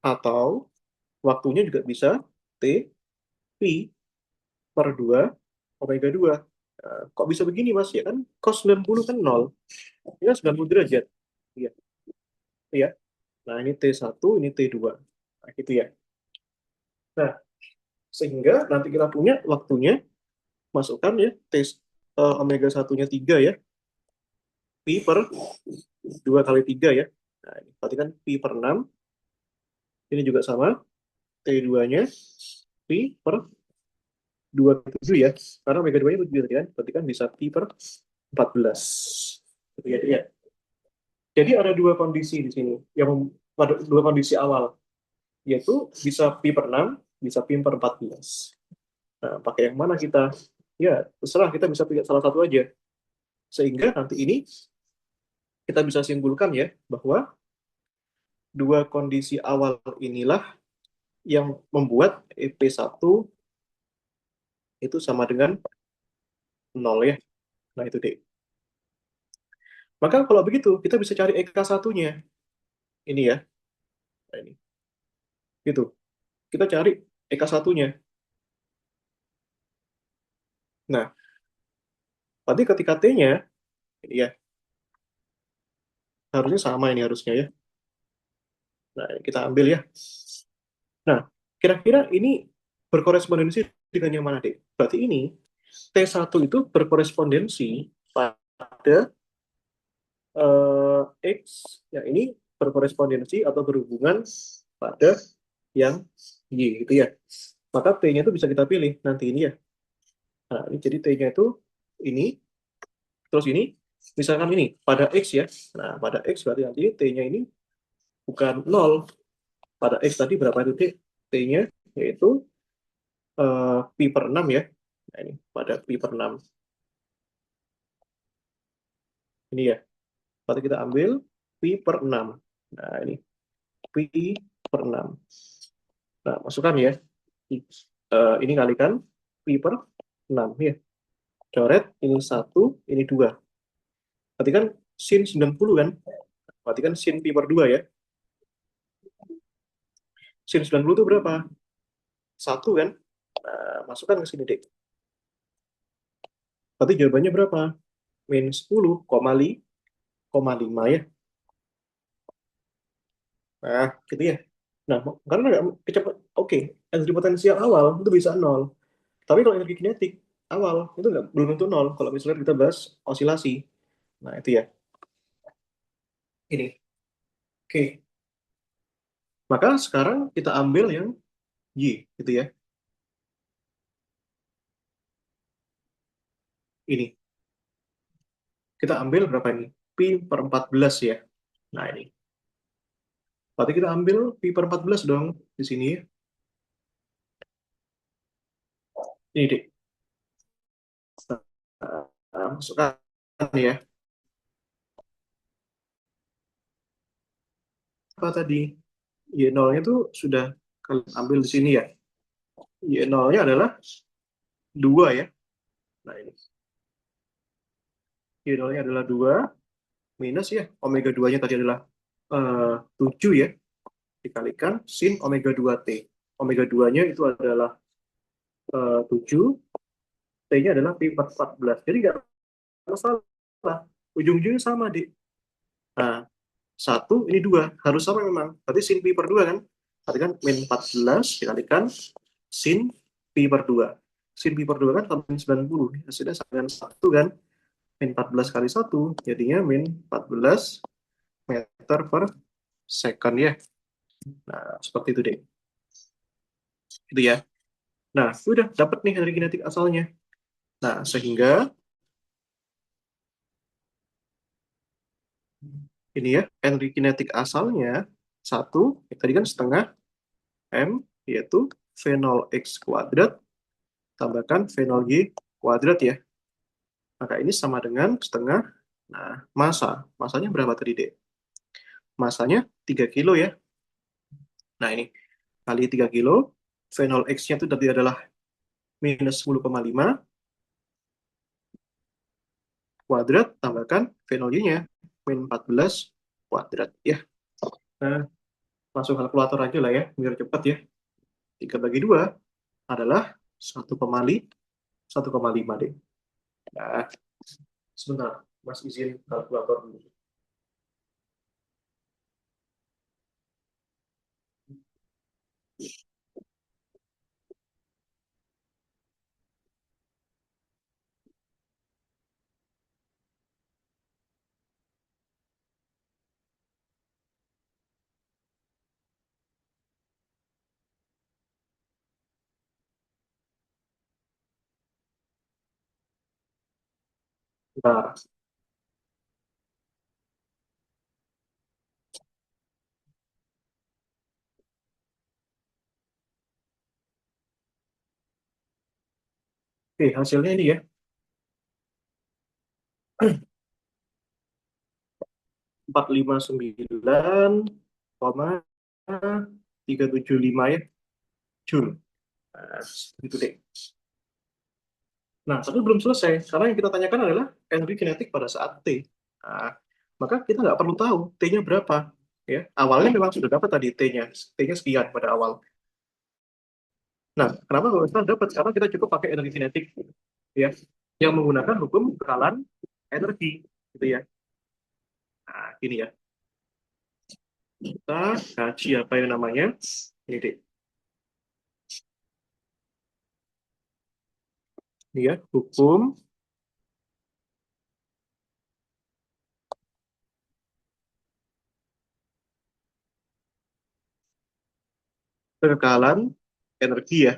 Atau waktunya juga bisa T pi per 2 omega 2. Nah, kok bisa begini Mas? Ya kan cos 90 kan 0. Ini kan 90 derajat. Iya, iya. Nah, ini T1, ini T2. Nah, gitu ya. Nah, sehingga nanti kita punya waktunya, masukkan ya, omega satunya 3 ya. Pi per 2 kali 3 ya. Nah, ini berarti kan pi per 6. Ini juga sama. T2-nya pi per 2 kali 7 ya. Karena omega 2-nya 7 tadi kan. Berarti kan bisa pi per 14. Gitu ya, ya. Jadi ada dua kondisi di sini. Ada dua kondisi awal. Yaitu bisa pi per 6, bisa pi per 14. Nah, pakai yang mana kita? Ya, terserah kita bisa pilih salah satu aja. Sehingga nanti ini kita bisa simpulkan ya, bahwa dua kondisi awal inilah yang membuat EP1 itu sama dengan 0 ya. Nah, itu deh. Maka kalau begitu, kita bisa cari EK1-nya. Ini ya. Nah, ini. Gitu. Kita cari EK1-nya. Nah, berarti ketika T-nya, ini ya, harusnya sama ini harusnya ya. Nah, kita ambil ya. Nah, kira-kira ini berkorespondensi dengan yang mana, Dek? Berarti ini T1 itu berkorespondensi pada X, yang ini berkorespondensi atau berhubungan pada yang Y gitu ya. Maka T-nya itu bisa kita pilih nanti ini ya. Nah, ini jadi T-nya itu ini, terus ini, misalkan ini, pada X ya. Nah, pada X berarti nanti T-nya ini bukan nol. Pada X tadi berapa itu T-nya? Yaitu pi per 6 ya. Nah, ini pada pi per 6. Ini ya. Berarti kita ambil pi per 6. Nah, ini pi per 6. Nah, masukkan ya. Ini kalikan pi per 6 ya. Coret, ini 1, ini 2. Berarti kan sin 90 kan? Berarti kan sin pi per 2 ya. Sin 90 itu berapa? 1 kan? Nah, masukkan ke sini, Dek. Berarti jawabannya berapa? Min 10,5 ya. Nah, gitu ya. Nah, karena nggak kecepatan, oke, energi potensial awal itu bisa nol. Tapi kalau energi kinetik awal itu nggak belum tentu nol. Kalau misalnya kita bahas osilasi, nah itu ya. Ini, oke. Maka sekarang kita ambil yang y, gitu ya. Ini kita ambil berapa ini? Pi per 14 ya. Nah ini. Berarti kita ambil pi per 14 dong di sini ya. Ini deh. Masukkan ya. Apa tadi? Y0-nya itu sudah kalian ambil di sini ya. Y0-nya adalah 2 ya. Nah ini. Y0-nya adalah 2 minus ya. Omega 2-nya tadi adalah 7 ya. Dikalikan sin omega 2T. Omega 2-nya itu adalah 7. T-nya adalah pi per 14. Jadi nggak masalah. Ujung-ujungnya sama, di. Nah, 1, ini 2. Harus sama memang. Berarti sin pi per 2 kan? Berarti kan min 14 dikalikan sin pi per 2. Sin pi per 2 kan min 90. Hasilnya sama dengan 1 kan? Min 14 kali 1, jadinya min 14 meter per second ya. Nah, seperti itu deh. Itu ya. Nah, sudah dapat nih energi kinetik asalnya. Nah, sehingga ini ya, energi kinetik asalnya 1, tadi kan setengah M, yaitu V0 X kuadrat, tambahkan V0 Y kuadrat ya. Maka ini sama dengan setengah, nah, masanya berapa tadi, Dek? Masanya 3 kilo ya. Nah, ini kali 3 kilo, V0 X-nya itu tadi adalah minus 10,5 kuadrat, tambahkan V0 Y-nya, min 14 kuadrat ya. Nah, langsung kalkulator aja lah ya, biar cepat ya. 3 bagi 2 adalah 1,5 deh. Nah, sebentar, Mas izin kalkulator dulu. Nah, oke, hasilnya ini ya, 459,375 ya, Joule. Nah, itu deh. Nah, tapi belum selesai, karena yang kita tanyakan adalah energi kinetik pada saat T. Nah, maka kita nggak perlu tahu T-nya berapa. Ya, awalnya memang sudah dapat tadi T-nya. T-nya sekian pada awal. Nah, kenapa kalau kita dapat? Karena kita cukup pakai energi kinetik, ya, yang menggunakan hukum kekalan energi, gitu ya. Nah, gini ya. Kita kaji apa yang namanya? Ini deh. Ini ya, hukum kekekalan energi ya.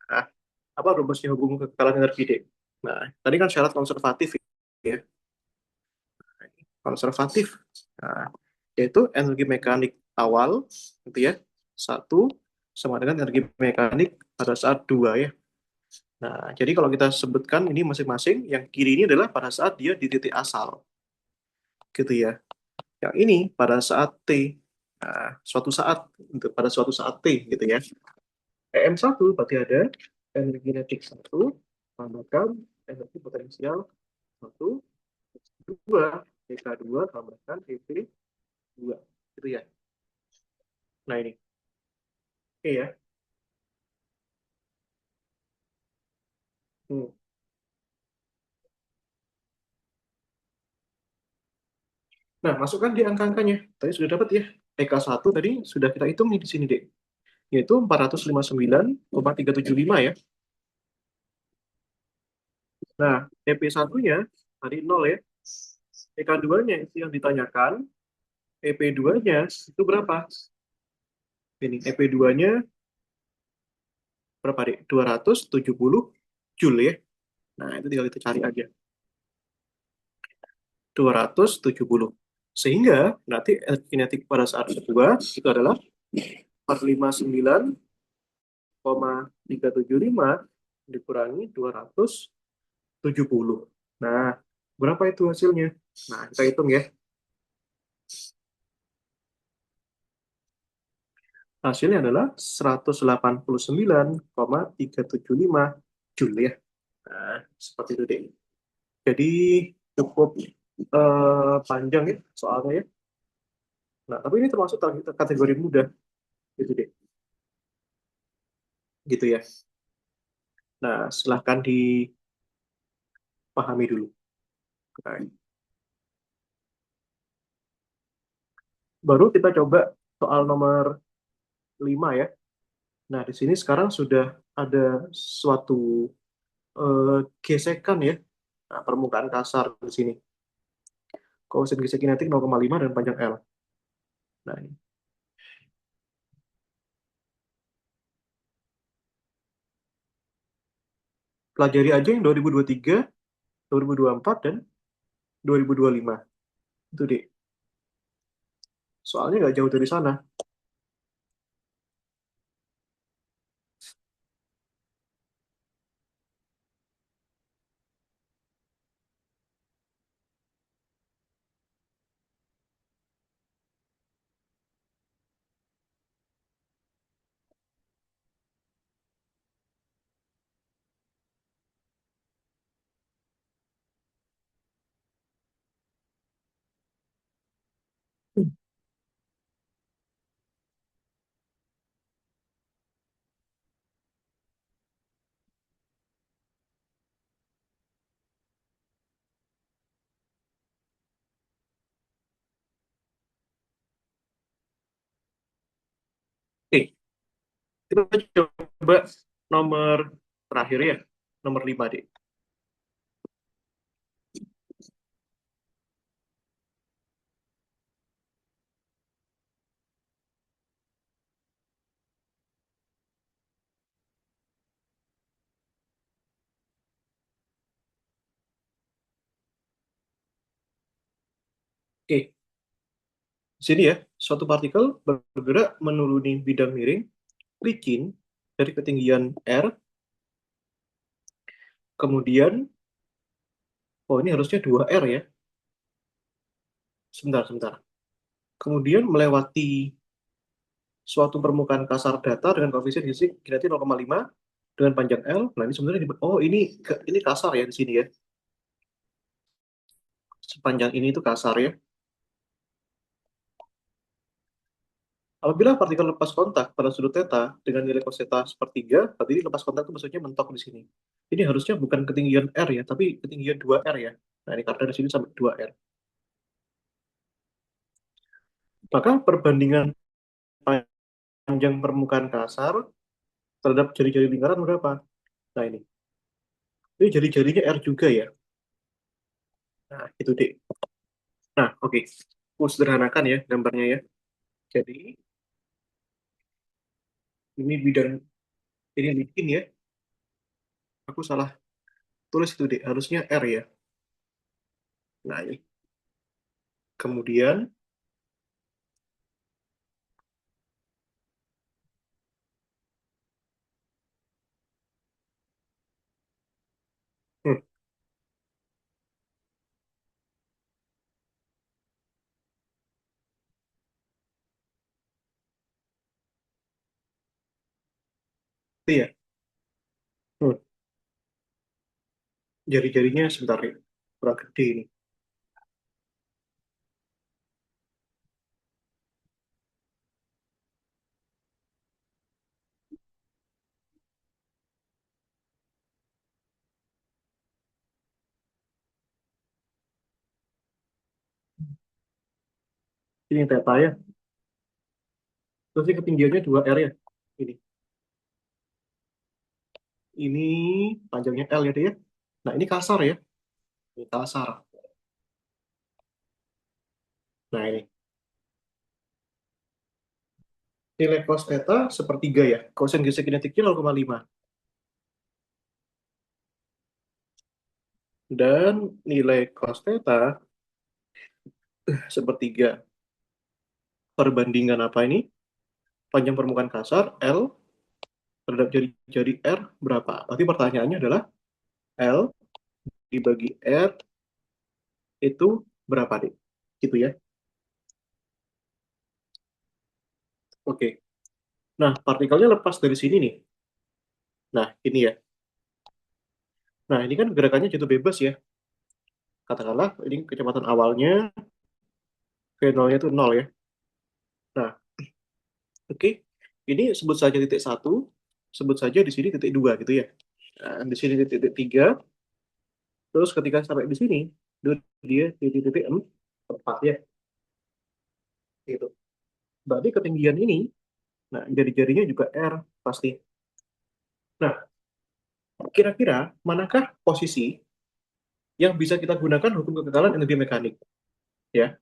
Nah, apa rumusnya hubungan kekekalan energi, Dek? Nah, tadi kan syarat konservatif ya, konservatif. Nah, yaitu energi mekanik awal, gitu ya, satu sama dengan energi mekanik pada saat dua ya. Nah, jadi kalau kita sebutkan ini masing-masing, yang kiri ini adalah pada saat dia di titik asal, gitu ya. Yang ini pada saat T, nah, suatu saat, untuk pada suatu saat T, gitu ya. EM1 berarti ada energi kinetik satu tambahkan energi potensial satu, dua, EK2 tambahkan EP2, gitu ya. Nah ini, oke ya. Hmm. Nah, masukkan di angka-angkanya. Tadi sudah dapat ya. EK1 tadi sudah kita hitung nih di sini, Dek. Yaitu 459,375 ya. Nah, EP1-nya tadi 0 ya. EK2-nya itu yang ditanyakan. EP2-nya itu berapa? Ini EP2-nya berapa, Dek? 270 Joule ya. Nah, itu tinggal kita cari aja. 270. Sehingga nanti kinetik pada saat kedua itu adalah 459,375 dikurangi 270. Nah, berapa itu hasilnya? Nah, kita hitung ya. Hasilnya adalah 189,375 Joule ya. Nah, seperti itu deh. Jadi cukup panjang ya soalnya ya. Nah, tapi ini termasuk kategori mudah gitu deh. Gitu ya. Nah, silahkan dipahami dulu. Nah, baru kita coba soal nomor 5 ya. Nah, di sini sekarang sudah ada suatu gesekan ya. Nah, permukaan kasar di sini. Koefisien gesek kinetik 0,5 dan panjang L. Nah, ini. Pelajari aja yang 2023, 2024, dan 2025. Itu deh. Soalnya nggak jauh dari sana. Oke, kita coba nomor terakhir ya. Nomor 5 deh. Oke, di sini ya, suatu partikel bergerak menuruni bidang miring licin dari ketinggian R, kemudian, oh ini harusnya 2R ya, sebentar, sebentar. Kemudian melewati suatu permukaan kasar datar dengan koefisien fisik kinetik 0,5 dengan panjang L. Nah ini sebenarnya, oh ini kasar ya di sini ya. Sepanjang ini itu kasar ya. Apabila partikel lepas kontak pada sudut theta dengan nilai cos theta sepertiga, berarti ini lepas kontak itu maksudnya mentok di sini. Ini harusnya bukan ketinggian R ya, tapi ketinggian 2R ya. Nah ini karena di sini sampai 2R. Maka perbandingan panjang permukaan kasar terhadap jari-jari lingkaran berapa? Nah ini jari-jarinya R juga ya. Nah itu deh. Nah oke, aku sederhanakan ya gambarnya ya. Jadi ini bidang, ini licin ya. aku salah tulis itu deh, harusnya R ya. Nah, ini. Kemudian, hmm, itu ya. Hmm, jari-jarinya sebentar nih, kurang gede ini. Ini yang theta ya. Terus ini ketinggiannya 2R ya. Ini. Ini panjangnya L ya, deh ya. Nah, ini kasar ya. Ini kasar. Nah, ini. Nilai cos theta sepertiga ya. Kosin geser kinetiknya 0,5. Dan nilai cos theta sepertiga perbandingan apa ini? Panjang permukaan kasar L terhadap jari-jari R berapa? Berarti pertanyaannya adalah L dibagi R itu berapa, deh? Gitu ya. Oke. Nah, partikelnya lepas dari sini nih. Nah, ini ya. Nah, ini kan gerakannya jatuh bebas ya. Katakanlah ini kecepatan awalnya V0-nya itu 0 ya. Nah, oke. Ini sebut saja titik satu, sebut saja di sini titik 2 gitu ya. Nah, di sini titik 3, terus ketika sampai di sini, dia di titik 4 ya. Gitu. Berarti ketinggian ini, nah jari-jarinya juga R pasti. Nah, kira-kira manakah posisi yang bisa kita gunakan hukum kekekalan energi mekanik? Ya.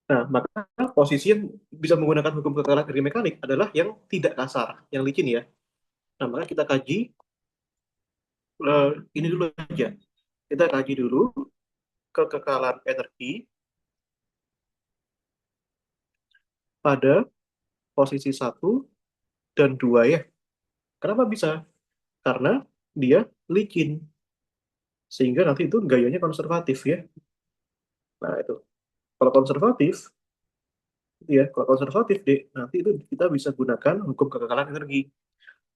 Nah, maka posisi yang bisa menggunakan hukum kekekalan energi mekanik adalah yang tidak kasar, yang licin ya. Nah, maka kita kaji ini dulu aja. Kita kaji dulu kekekalan energi pada posisi satu dan 2 ya. Kenapa bisa? Karena dia licin, sehingga nanti itu gayanya konservatif ya. Nah, itu. Kalau konservatif, ya, kalau konservatif deh, nanti itu kita bisa gunakan hukum kekekalan energi.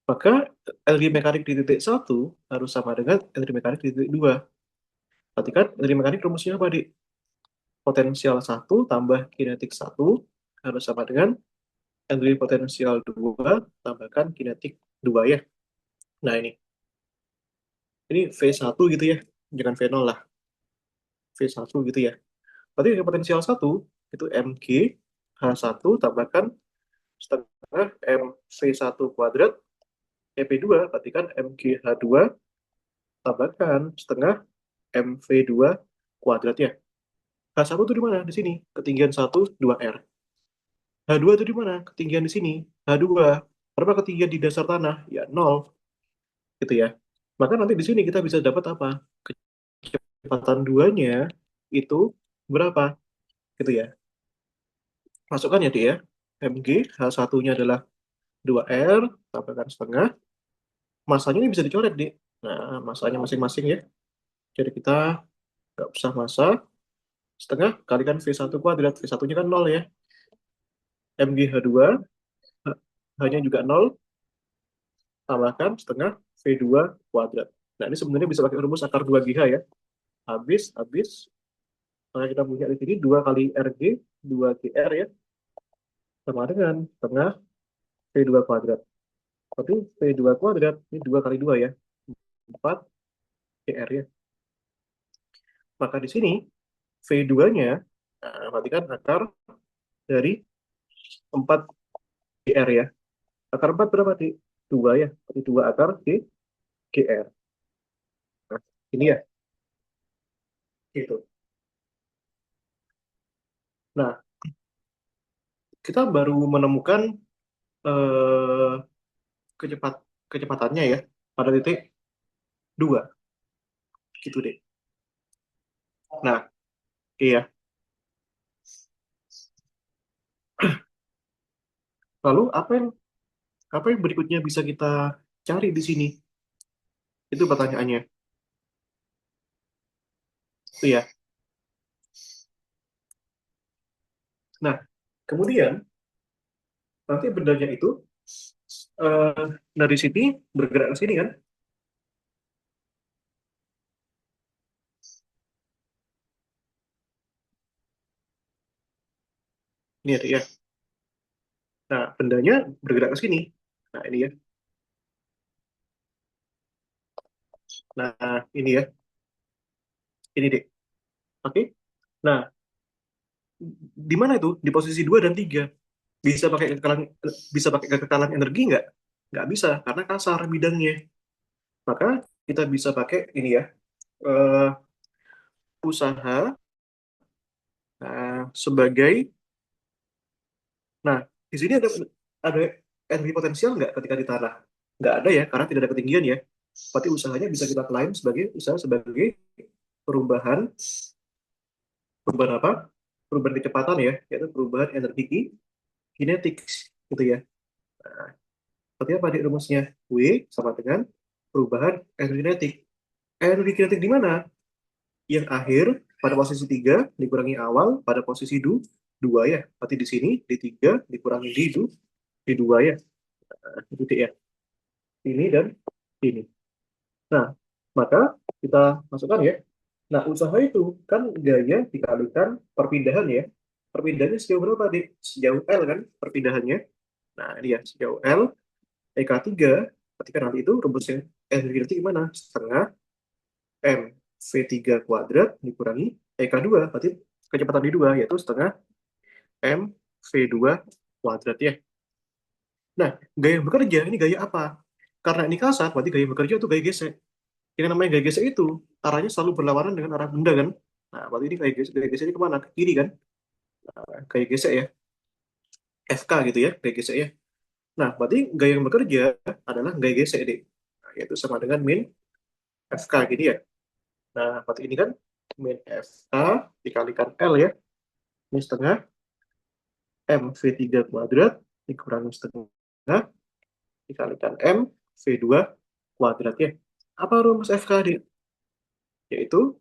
Maka energi mekanik di titik satu harus sama dengan energi mekanik di titik dua. Berarti kan energi mekanik rumusnya apa, Dik? Potensial satu tambah kinetik satu harus sama dengan energi potensial 2 tambahkan kinetik 2 ya. Nah, ini V1 gitu ya. Jangan V0 lah. V1 gitu ya. Berarti energi potensial satu itu mg H1 tambahkan setengah mv1 kuadrat EP2 berarti kan mgh2 tambahkan setengah mv2 kuadrat ya. H1 itu di mana? Di sini. Ketinggian 1, 2R. H2 itu di mana? Ketinggian di sini. H2. Berapa ketinggian di dasar tanah? Ya, 0. Gitu ya. Maka nanti di sini kita bisa dapat apa? Kecepatan duanya itu berapa? Gitu ya. Masukkan ya, dia ya. Mg, H1-nya adalah 2R, tambahkan setengah. Masanya ini bisa dicoret, Dik. Nah, masanya masing-masing ya. Jadi kita nggak usah masa. Setengah kalikan V1 kuadrat. V1-nya kan 0 ya. MGH2 hanya juga 0, tambahkan setengah V2 kuadrat. Nah, ini sebenarnya bisa pakai rumus akar 2GH ya. Habis. Maka kita punya di sini 2 kali RG, 2GR ya. Sama dengan setengah V2 kuadrat. Berarti V2 kuadrat, ini 2 kali 2 ya. 4 GR ya. Maka di sini V2-nya, nah, berarti kan akar dari 4 GR ya. Akar 4 berapa, di 2 ya. Berarti 2 akar GR. Nah, ini ya. Gitu. Nah, kita baru menemukan eh, kecepatannya ya pada titik 2 gitu deh. Nah, iya. Lalu apa yang berikutnya bisa kita cari di sini? Itu pertanyaannya. Itu ya. Nah, kemudian nanti bendanya itu eh, dari sini bergerak ke sini kan? Ini ada ya. Nah, bendanya bergerak ke sini. Nah, ini ya. Nah, ini ya. Ini deh. Oke. Nah, di mana itu? Di posisi 2 dan 3. Bisa pakai kekekalan energi nggak? Nggak bisa, karena kasar bidangnya. Maka kita bisa pakai ini ya. eh, Usaha sebagai. Nah, di sini ada energi potensial nggak ketika di tanah? Nggak ada ya, karena tidak ada ketinggian ya. Berarti usahanya bisa kita klaim sebagai usaha sebagai perubahan perubahan apa? Perubahan kecepatan ya, yaitu perubahan energi kinetik gitu ya. Nah, berarti apa di rumusnya? W sama dengan perubahan energi kinetik. Energi kinetik di mana? Yang akhir pada posisi 3 dikurangi awal pada posisi 2 ya. Berarti di sini di 3 dikurangi di 2 ya. Nah, itu dia ya. Ini dan ini. Nah, maka kita masukkan ya. Nah, usaha itu kan gaya dikalikan perpindahan ya. Perpindahannya sejauh berapa, Dik? Sejauh L kan perpindahannya. Nah, ini ya, sejauh L, EK3, ketika nanti itu rumusnya energi kinetik gimana? Setengah M V3 kuadrat dikurangi EK2, berarti kecepatan di 2, yaitu setengah M V2 kuadrat ya. Nah, gaya yang bekerja, ini gaya apa? Karena ini kasar, berarti gaya yang bekerja itu gaya gesek. Yang namanya gaya gesek itu arahnya selalu berlawanan dengan arah benda kan. Nah, berarti ini gaya geseknya kemana? Ke kiri kan? Nah, gaya gesek ya, FK gitu ya, gaya gesek ya. Nah, berarti gaya yang bekerja adalah gaya gesek deh. Nah, yaitu sama dengan min FK gitu ya. Nah, berarti ini kan min FK dikalikan L ya. Ini setengah M V3 kuadrat dikurangi setengah dikalikan M V2 kuadrat ya. Apa rumus FK deh? Yaitu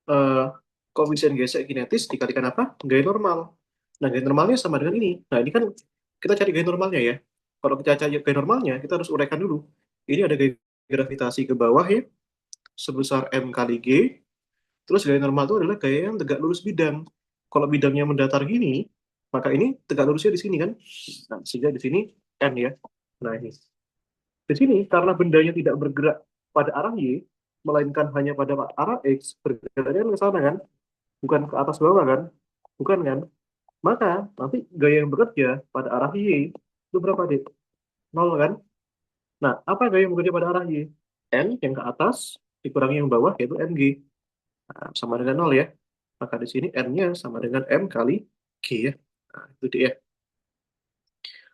eh, koefisien gesek kinetis dikalikan apa? Gaya normal. Nah, gaya normalnya sama dengan ini. Nah, ini kan kita cari gaya normalnya ya. Kalau kita cari gaya normalnya, kita harus uraikan dulu. Ini ada gaya gravitasi ke bawah ya, sebesar M kali G. Terus gaya normal itu adalah gaya yang tegak lurus bidang. Kalau bidangnya mendatar gini, maka ini tegak lurusnya di sini kan. Nah, sehingga di sini N ya. Nah, ini. Di sini, karena bendanya tidak bergerak pada arah Y, melainkan hanya pada arah X, bergeraknya ke sana kan, bukan ke atas bawah kan, bukan kan? Maka nanti gaya yang bekerja pada arah Y itu berapa, Dik? Nol kan? Nah, apa gaya yang bekerja pada arah Y? N yang ke atas dikurangi yang bawah yaitu mg. Nah, sama dengan nol ya. Maka di sini N-nya sama dengan M kali G ya. Nah, itu dia.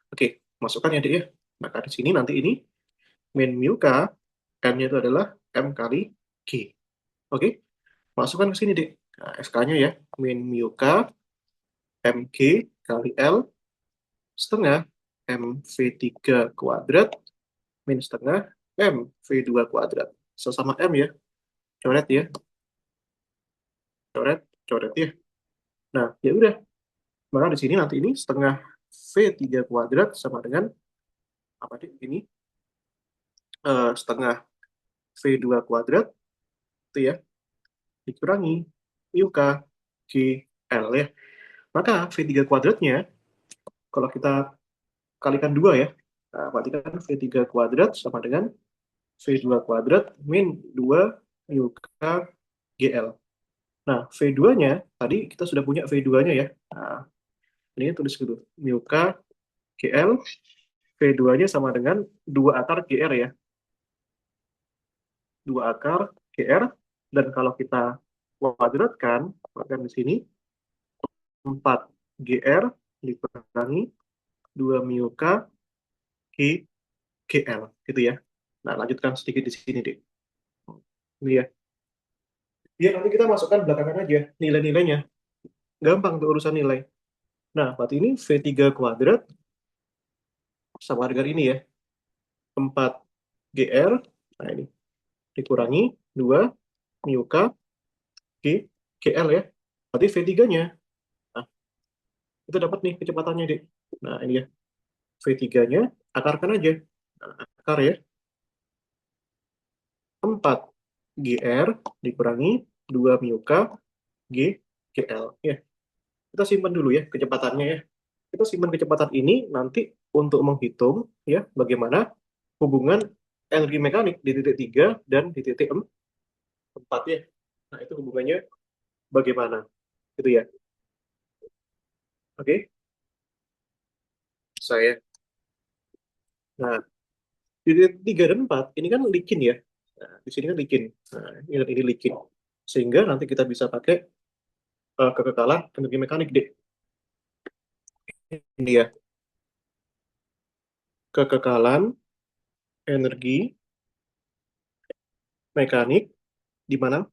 Oke, masukkan ya, Dik ya. Maka di sini nanti ini min mu K, M-nya itu adalah M kali G. Oke, masukkan ke sini, Dik. Nah, FK-nya ya, min mu K, MG kali L setengah MV3 kuadrat min setengah MV2 kuadrat. Sesama M ya, coret ya, coret, coret ya. Nah, ya udah. Maka di sini nanti ini setengah V3 kuadrat sama dengan apa nih? Ini setengah V2 kuadrat itu ya, dikurangi mu K G L ya. Maka V3 kuadratnya kalau kita kalikan 2 ya, nah, berarti kan V3 kuadrat sama dengan V2 kuadrat min 2 mu K GL. Nah, V2-nya, tadi kita sudah punya V2-nya ya. Nah, ini tulis dulu. Mu K GL, V2-nya sama dengan 2 akar GR ya. 2 akar GR, dan kalau kita kuadratkan, maka di sini 4 GR dikurangi 2 mu K G GL, gitu ya. Nah, lanjutkan sedikit di sini, Dek. Ini ya. Biar nanti kita masukkan belakangan aja nilai-nilainya. Gampang tuh urusan nilai. Nah, berarti ini V3 kuadrat sama dengan ini ya. 4GR. Nah, ini dikurangi 2 mu K G GL ya. Berarti V3-nya. Nah, itu dapat nih kecepatannya, Dek. Nah, ini ya. V3-nya akarkan aja. Nah, akar ya. 4GR dikurangi 2 mu K G GL. Ya, kita simpan dulu ya kecepatannya ya. Kita simpan kecepatan ini nanti untuk menghitung ya bagaimana hubungan energi mekanik di titik 3 dan di titik 4 ya. Nah, itu hubungannya bagaimana? Gitu ya. Oke, saya. Nah, di titik 3 dan 4 ini kan licin ya. Nah, di sini kan licin. Nah, ini licin. Sehingga nanti kita bisa pakai kekekalan energi mekanik deh. Ini ya, kekekalan energi mekanik di mana?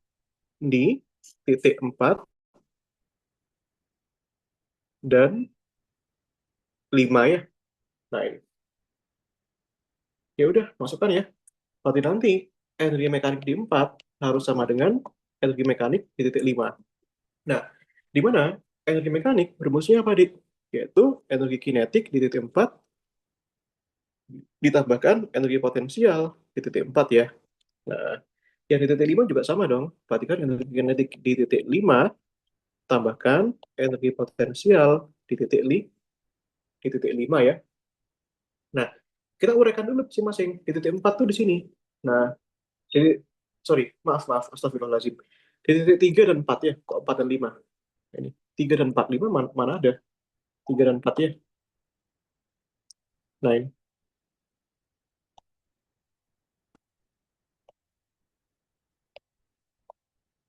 Di titik 4 dan 5 ya. Nah, ini. Ya udah, masukkan ya. Berarti nanti energi mekanik di 4 harus sama dengan energi mekanik di titik 5. Nah, di mana energi mekanik rumusnya apa, Dik? Yaitu energi kinetik di titik 4 ditambahkan energi potensial di titik 4 ya. Nah, yang di titik 5 juga sama dong. Berarti kan energi kinetik di titik 5 tambahkan energi potensial di titik, di titik 5 ya. Nah, kita uraikan dulu masing-masing. Di titik 4 tuh di sini. Nah, jadi, sorry, maaf, astagfirullahaladzim. Di titik 3 dan 4 ya, kok 4 dan 5. Ini, 3 dan 4, 5 mana ada? 3 dan 4 ya. Nah,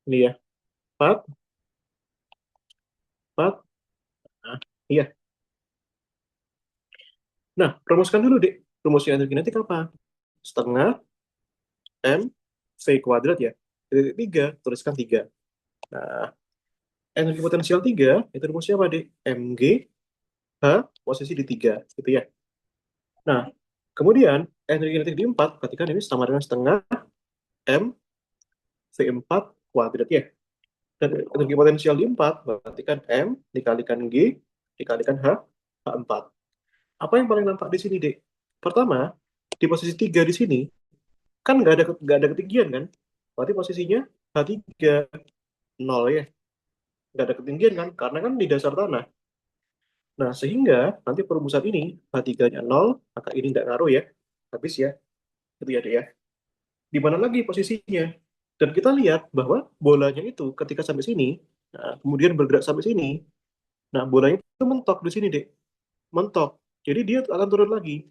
ini ya, 4, 4, nah, iya. Nah, rumuskan dulu, Dek. Rumusnya energi kinetik apa? Setengah M V kuadrat ya. Di titik 3, tuliskan 3. Nah, energi potensial 3, itu rumusnya apa, Dek? Mg H posisi di 3, gitu ya. Nah, kemudian energi kinetik di 4, perhatikan ini sama dengan setengah M V4 kuadrat ya. Dan energi potensial di 4, berarti kan M dikalikan G dikalikan H4. Apa yang paling nampak di sini, Dek? Pertama, di posisi 3 di sini, kan nggak ada ketinggian kan? Berarti posisinya H3, 0 ya. Nggak ada ketinggian kan? Karena kan di dasar tanah. Nah, sehingga nanti perumusan ini, H3-nya 0, maka ini nggak ngaruh ya. Habis ya. Itu ya, Dek ya. Di mana lagi posisinya? Dan kita lihat bahwa bolanya itu ketika sampai sini, nah, kemudian bergerak sampai sini, nah bolanya itu mentok di sini, Dek. Mentok. Jadi dia akan turun lagi.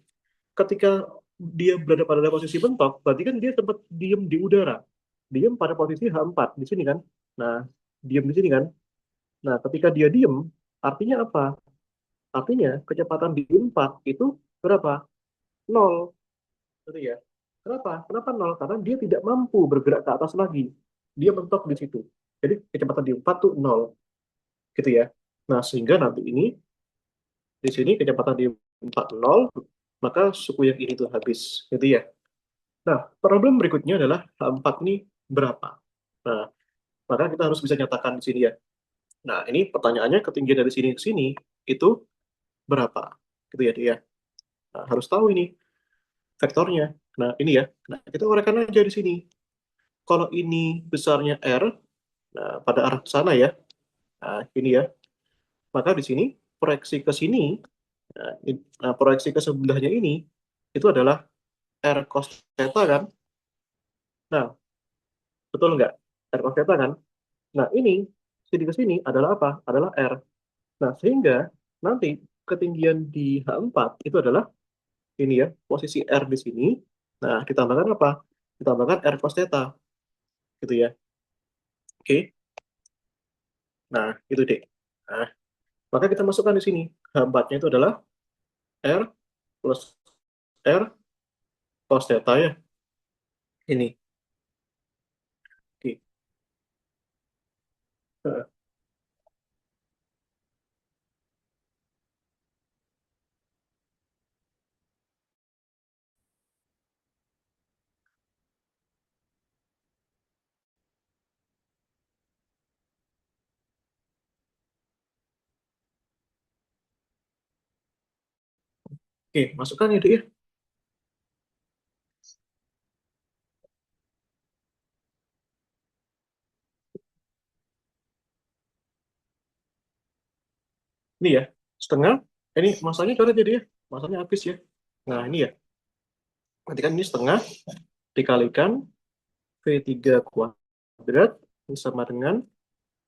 Ketika dia berada pada posisi mentok, berarti kan dia tempat diem di udara. Diem pada posisi H4 di sini kan. Nah, diem di sini kan. Nah, ketika dia diem, artinya apa? Artinya kecepatan di 4 itu berapa? Nol. Gitu ya. Kenapa? Kenapa nol? Karena dia tidak mampu bergerak ke atas lagi. Dia mentok di situ. Jadi kecepatan di 4 tuh nol. Gitu ya. Nah, sehingga nanti ini di sini kecepatan di 4 nol, maka suku yang ini tuh habis. Gitu ya. Nah, problem berikutnya adalah H4 ini berapa? Nah, maka kita harus bisa nyatakan di sini ya. Nah, ini pertanyaannya ketinggian dari sini ke sini itu berapa? Gitu ya, dia. Nah, harus tahu ini vektornya. Nah, ini ya. Nah, kita uraikan aja di sini. Kalau ini besarnya R, nah, pada arah sana ya. Nah, ini ya. Maka di sini proyeksi ke sini, nah, proyeksi ke sebelahnya ini itu adalah R cos theta kan? Nah, betul nggak? R cos theta kan? Nah, ini sini ke sini adalah apa? Adalah R. Nah, sehingga nanti ketinggian di H4 itu adalah ini ya, posisi R di sini. Nah, ditambahkan apa? Ditambahkan R cos theta, gitu ya. Oke. Nah, itu deh. Nah, maka kita masukkan di sini. H4-nya itu adalah R plus R cos theta ya. Ini. Oke. Oke, masukkan ya, Dek, ya. Ini ya, setengah. Ini masanya coret jadi ya. Masanya habis ya. Nah, ini ya. Nanti kan ini setengah dikalikan V3 kuadrat sama dengan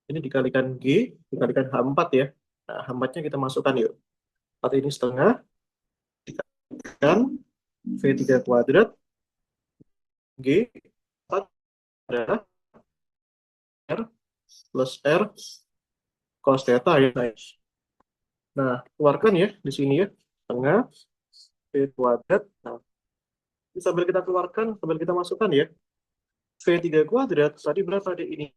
ini dikalikan G dikalikan H4 ya. Nah, H4-nya kita masukkan yuk. Berarti ini setengah dikalikan V3 kuadrat G 4 adalah R plus R cos theta ya. Nah, keluarkan ya di sini ya. Setengah V kuadrat. Nah, ini sambil kita keluarkan, sambil kita masukkan ya. V3 kuadrat tadi berapa deh ini?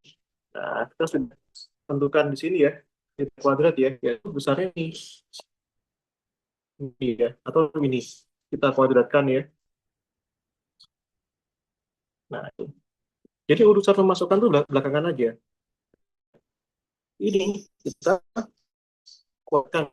Nah, kita sudah tentukan di sini ya. V3 kuadrat ya, yaitu besarnya ini ya, atau ini. Kita kuadratkan ya. Nah, itu. Jadi urusan memasukkan itu belakangan aja. Ini kita kuatkan.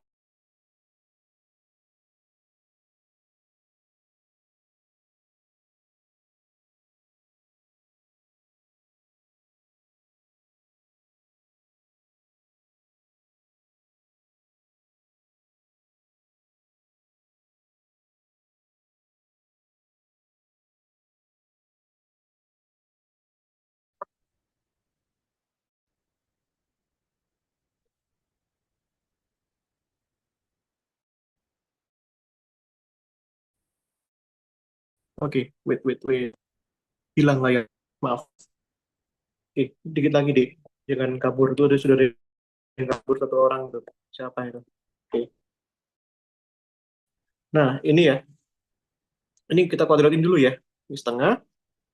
Oke, wait. Hilang layar. Maaf. Oke, dikit lagi deh. Jangan kabur itu ada sudah ada yang kabur satu orang tuh. Siapa itu? Oke. Nah, ini ya. Ini kita kuadratin dulu ya. Ini setengah.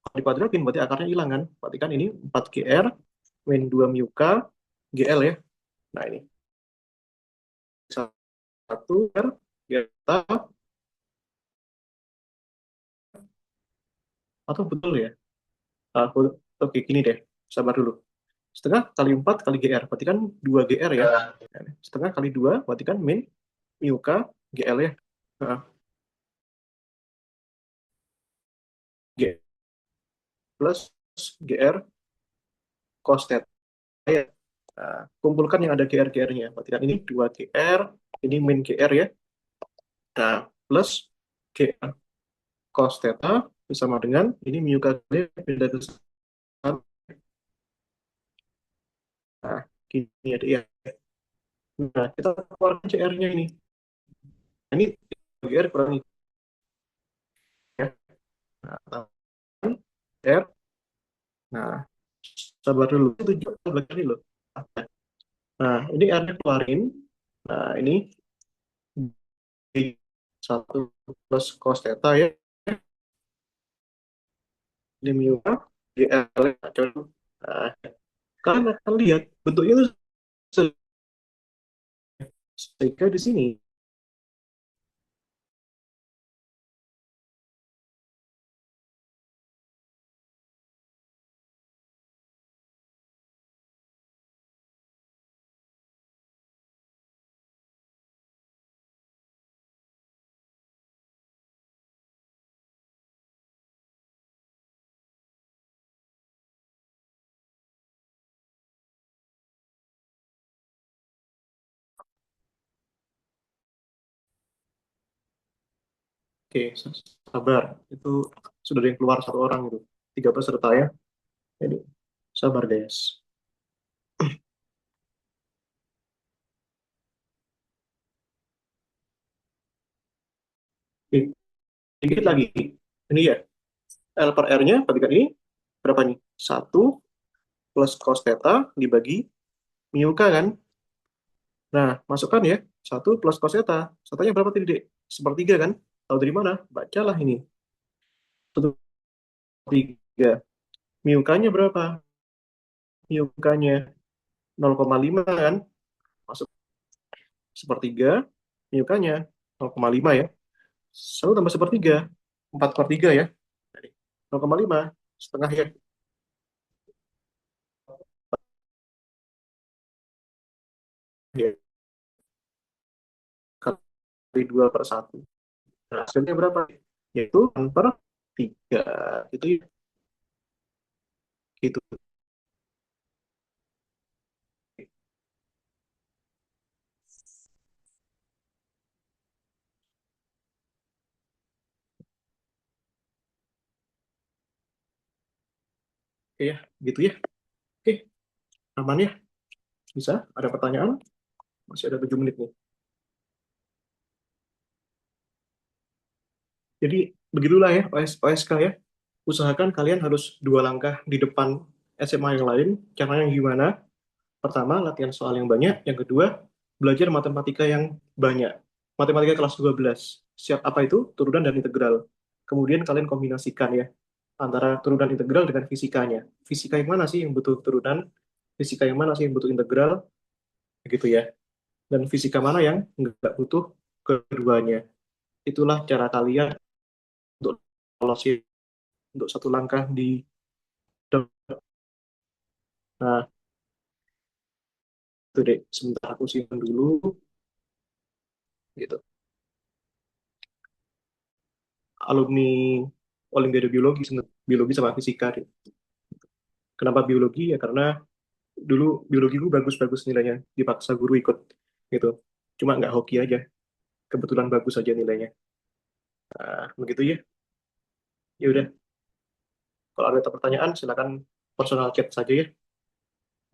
Kalau dikuadratin berarti akarnya hilang kan? Berarti kan ini 4GR min 2 mu K GL ya. Nah, ini 1R kita atau betul ya? Oke, gini deh. Sabar dulu. Setengah kali 4 kali GR. Berarti kan 2GR ya. Setengah kali 2 berarti kan min mu K GL ya. Nah, G plus GR cos theta ya. Nah, kumpulkan yang ada GR-GR-nya. Berarti kan ini 2GR, ini min GR ya. Nah, plus GR cos theta bersama dengan ini mu kali pindah ke sana. Nah, gini ada ya. Nah, kita keluarkan CR-nya ini. Ini GR kurang ini ya. Nah, R. Nah, sabar dulu. Itu juga bagian ini loh. Nah, ini R-nya keluarin. Nah, ini satu plus cos theta ya. Ini mu GL. Nah, kalian akan lihat bentuknya itu sehingga di sini. Oke, sabar. Itu sudah ada yang keluar satu orang itu. Tiga peserta ya. Jadi sabar guys. Oke, dikit lagi. Ini ya. L per R-nya, perhatikan ini. Berapa nih? Satu plus cos theta dibagi mu K kan? Nah, masukkan ya. Satu plus cos theta. Theta-nya berapa tadi, Dek? Sepertiga kan? Tahu dari mana? Bacalah ini. Mu K-nya berapa? Mu K-nya 0,5 kan? Masuk sepertiga. Mu K-nya 0,5 ya. 1 tambah sepertiga. 4/3 ya. Jadi 0,5. Setengah ya. Ya, kali 2/1. Nah, hasilnya berapa? Yaitu 1/3. Itu ya. Gitu. Oke ya. Gitu ya. Oke. Aman ya? Bisa? Ada pertanyaan? Masih ada 7 menit nih. Jadi begitulah ya OSK ya. Usahakan kalian harus 2 langkah di depan SMA yang lain. Caranya gimana? Pertama, latihan soal yang banyak. Yang kedua, belajar matematika yang banyak. Matematika kelas 12. Siap apa itu? Turunan dan integral. Kemudian kalian kombinasikan ya antara turunan integral dengan fisikanya. Fisika yang mana sih yang butuh turunan? Fisika yang mana sih yang butuh integral? Begitu ya. Dan fisika mana yang nggak butuh keduanya. Itulah cara kalian untuk lolos ya, untuk 1 langkah di depan. Nah, itu deh. Sebentar aku simpan dulu. Gitu. Alumni Olimpiade Biologi, biologi sama fisika deh. Kenapa biologi? Ya karena dulu biologi gue bagus-bagus nilainya, dipaksa guru ikut gitu. Cuma nggak hoki aja, kebetulan bagus aja nilainya. Nah, begitu ya. Ya udah, kalau ada pertanyaan silakan personal chat saja ya.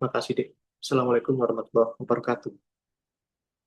Makasih deh. Assalamualaikum warahmatullahi wabarakatuh.